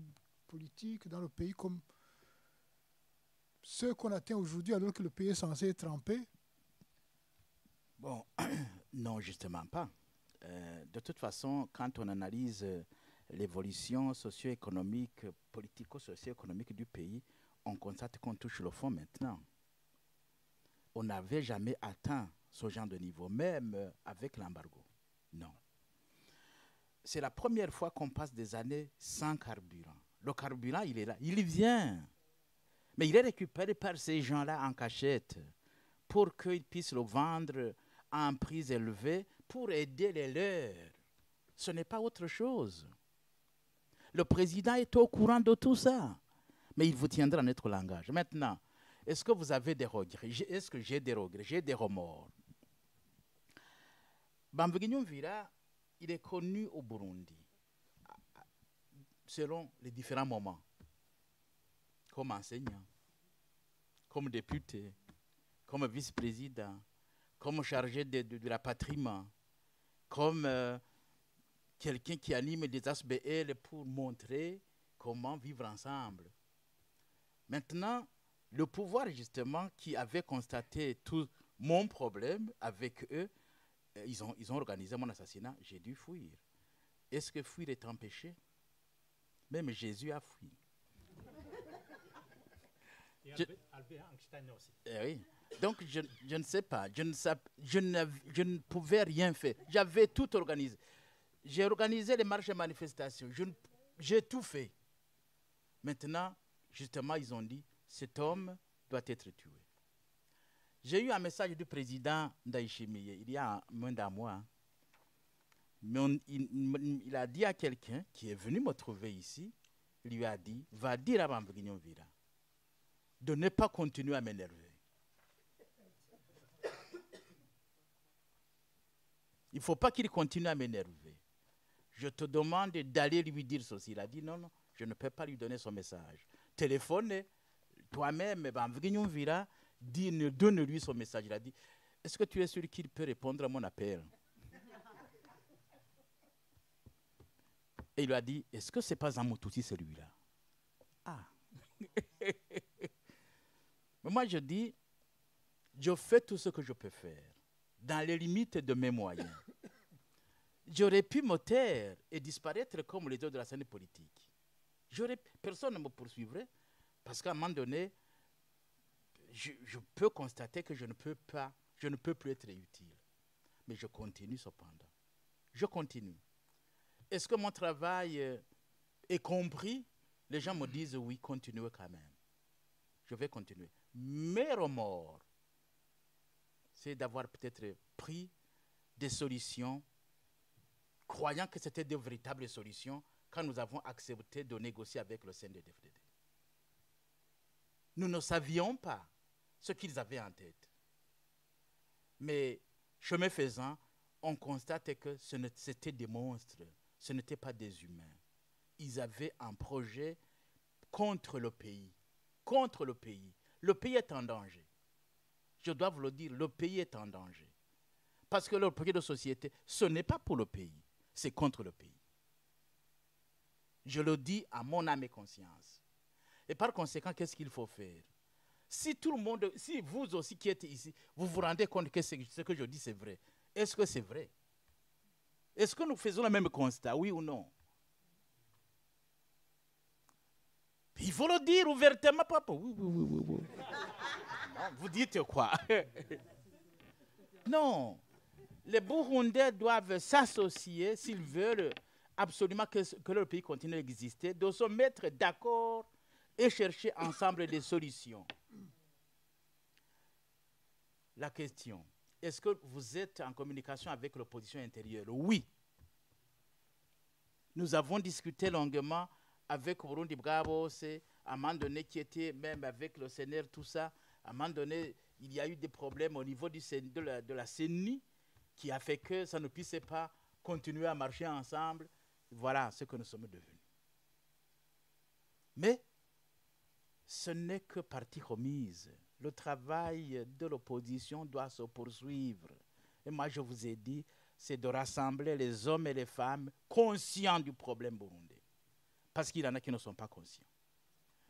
politique dans le pays comme ceux qu'on atteint aujourd'hui alors que le pays est censé être en paix? Bon, non, justement pas. De toute façon, quand on analyse l'évolution socio-économique, politico-socio-économique du pays, on constate qu'on touche le fond maintenant. On n'avait jamais atteint ce genre de niveau, même avec l'embargo. Non. C'est la première fois qu'on passe des années sans carburant. Le carburant, il est là, il vient. Mais il est récupéré par ces gens-là en cachette pour qu'ils puissent le vendre à un prix élevé pour aider les leurs. Ce n'est pas autre chose. Le président est au courant de tout ça, mais il vous tiendra notre langage. Maintenant, est-ce que vous avez des regrets? Est-ce que j'ai des regrets? J'ai des remords. Bambouyim Vira, il est connu au Burundi, selon les différents moments, comme enseignant, comme député, comme vice-président, comme chargé de la patrimoine, comme quelqu'un qui anime des ASBL pour montrer comment vivre ensemble. Maintenant, le pouvoir, justement, qui avait constaté tous Mon problème avec eux, ils ont organisé mon assassinat, j'ai dû fuir. Est-ce que fuir est un péché? Même Jésus a fui. Et Albert Einstein aussi. Oui. Donc, je ne sais pas. Je ne pouvais rien faire. J'avais tout organisé. J'ai organisé les marches et manifestations. J'ai tout fait. Maintenant, justement, ils ont dit, cet homme doit être tué. J'ai eu un message du président Ndayishimiye il y a moins d'un mois. Mais il a dit à quelqu'un qui est venu me trouver ici, il lui a dit, va dire à Bambignon Vira de ne pas continuer à m'énerver. Il ne faut pas qu'il continue à m'énerver. Je te demande d'aller lui dire ceci. Il a dit non, non, je ne peux pas lui donner son message. Téléphone, toi-même, Bambignon Vira, donne-lui son message. Il a dit, est-ce que tu es sûr qu'il peut répondre à mon appel? Et il lui a dit, est-ce que ce n'est pas un Moutouti celui-là? Ah. Mais moi je dis, je fais tout ce que je peux faire, dans les limites de mes moyens. J'aurais pu me taire et disparaître comme les autres de la scène politique. Personne ne me poursuivrait, parce qu'à un moment donné, je peux constater que je ne peux plus être utile. Mais je continue cependant. Je continue. Est-ce que mon travail est compris? Les gens me disent oui, continuez quand même. Je vais continuer. Mes remords, c'est d'avoir peut-être pris des solutions, croyant que c'était de véritables solutions, quand nous avons accepté de négocier avec le CNDD-FDD. Nous ne savions pas ce qu'ils avaient en tête. Mais, chemin faisant, on constate que c'était des monstres, ce n'étaient pas des humains. Ils avaient un projet contre le pays. Contre le pays. Le pays est en danger. Je dois vous le dire, le pays est en danger. Parce que leur projet de société, ce n'est pas pour le pays, c'est contre le pays. Je le dis à mon âme et conscience. Et par conséquent, qu'est-ce qu'il faut faire? Si tout le monde, si vous aussi qui êtes ici, vous vous rendez compte que ce que je dis c'est vrai, est-ce que c'est vrai? Est-ce que nous faisons le même constat, oui ou non? Il faut le dire ouvertement, papa. Oui. Non, vous dites quoi? Non. Les Burundais doivent s'associer s'ils veulent absolument que leur pays continue d'exister, de se mettre d'accord et chercher ensemble des solutions. La question, est-ce que vous êtes en communication avec l'opposition intérieure? Oui. Nous avons discuté longuement avec Burundi Bwabose, à un moment donné qui était même avec le CNR, tout ça. À un moment donné, il y a eu des problèmes au niveau de la CENI qui a fait que ça ne puisse pas continuer à marcher ensemble. Voilà ce que nous sommes devenus. Mais ce n'est que partie remise. Le travail de l'opposition doit se poursuivre. Et moi, je vous ai dit, c'est de rassembler les hommes et les femmes conscients du problème burundais. Parce qu'il y en a qui ne sont pas conscients.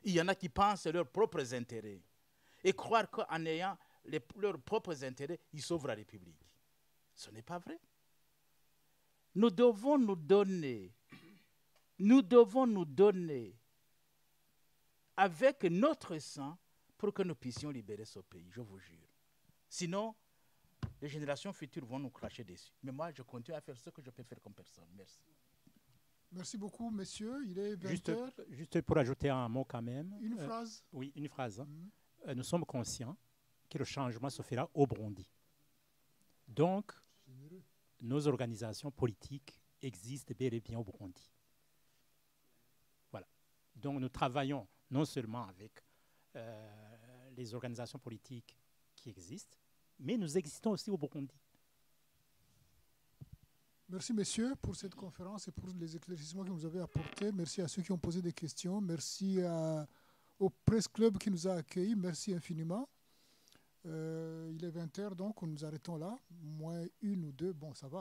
Il y en a qui pensent à leurs propres intérêts. Et croire qu'en ayant leurs propres intérêts, ils sauvent la République. Ce n'est pas vrai. Nous devons nous donner avec notre sang pour que nous puissions libérer ce pays, je vous jure. Sinon, les générations futures vont nous cracher dessus. Mais moi, je continue à faire ce que je peux faire comme personne. Merci. Merci beaucoup, messieurs. Il est 20h. Juste pour ajouter un mot quand même. Une phrase. Oui, une phrase. Nous sommes conscients que le changement se fera au Burundi. Donc, nos organisations politiques existent bel et bien au Burundi. Voilà. Donc, nous travaillons non seulement avec les organisations politiques qui existent, mais nous existons aussi au Burundi. Merci, messieurs, pour cette conférence et pour les éclaircissements que vous avez apportés. Merci à ceux qui ont posé des questions. Merci au Press Club qui nous a accueillis. Merci infiniment. Il est 20h, donc nous arrêtons là. Moins une ou deux, bon, ça va.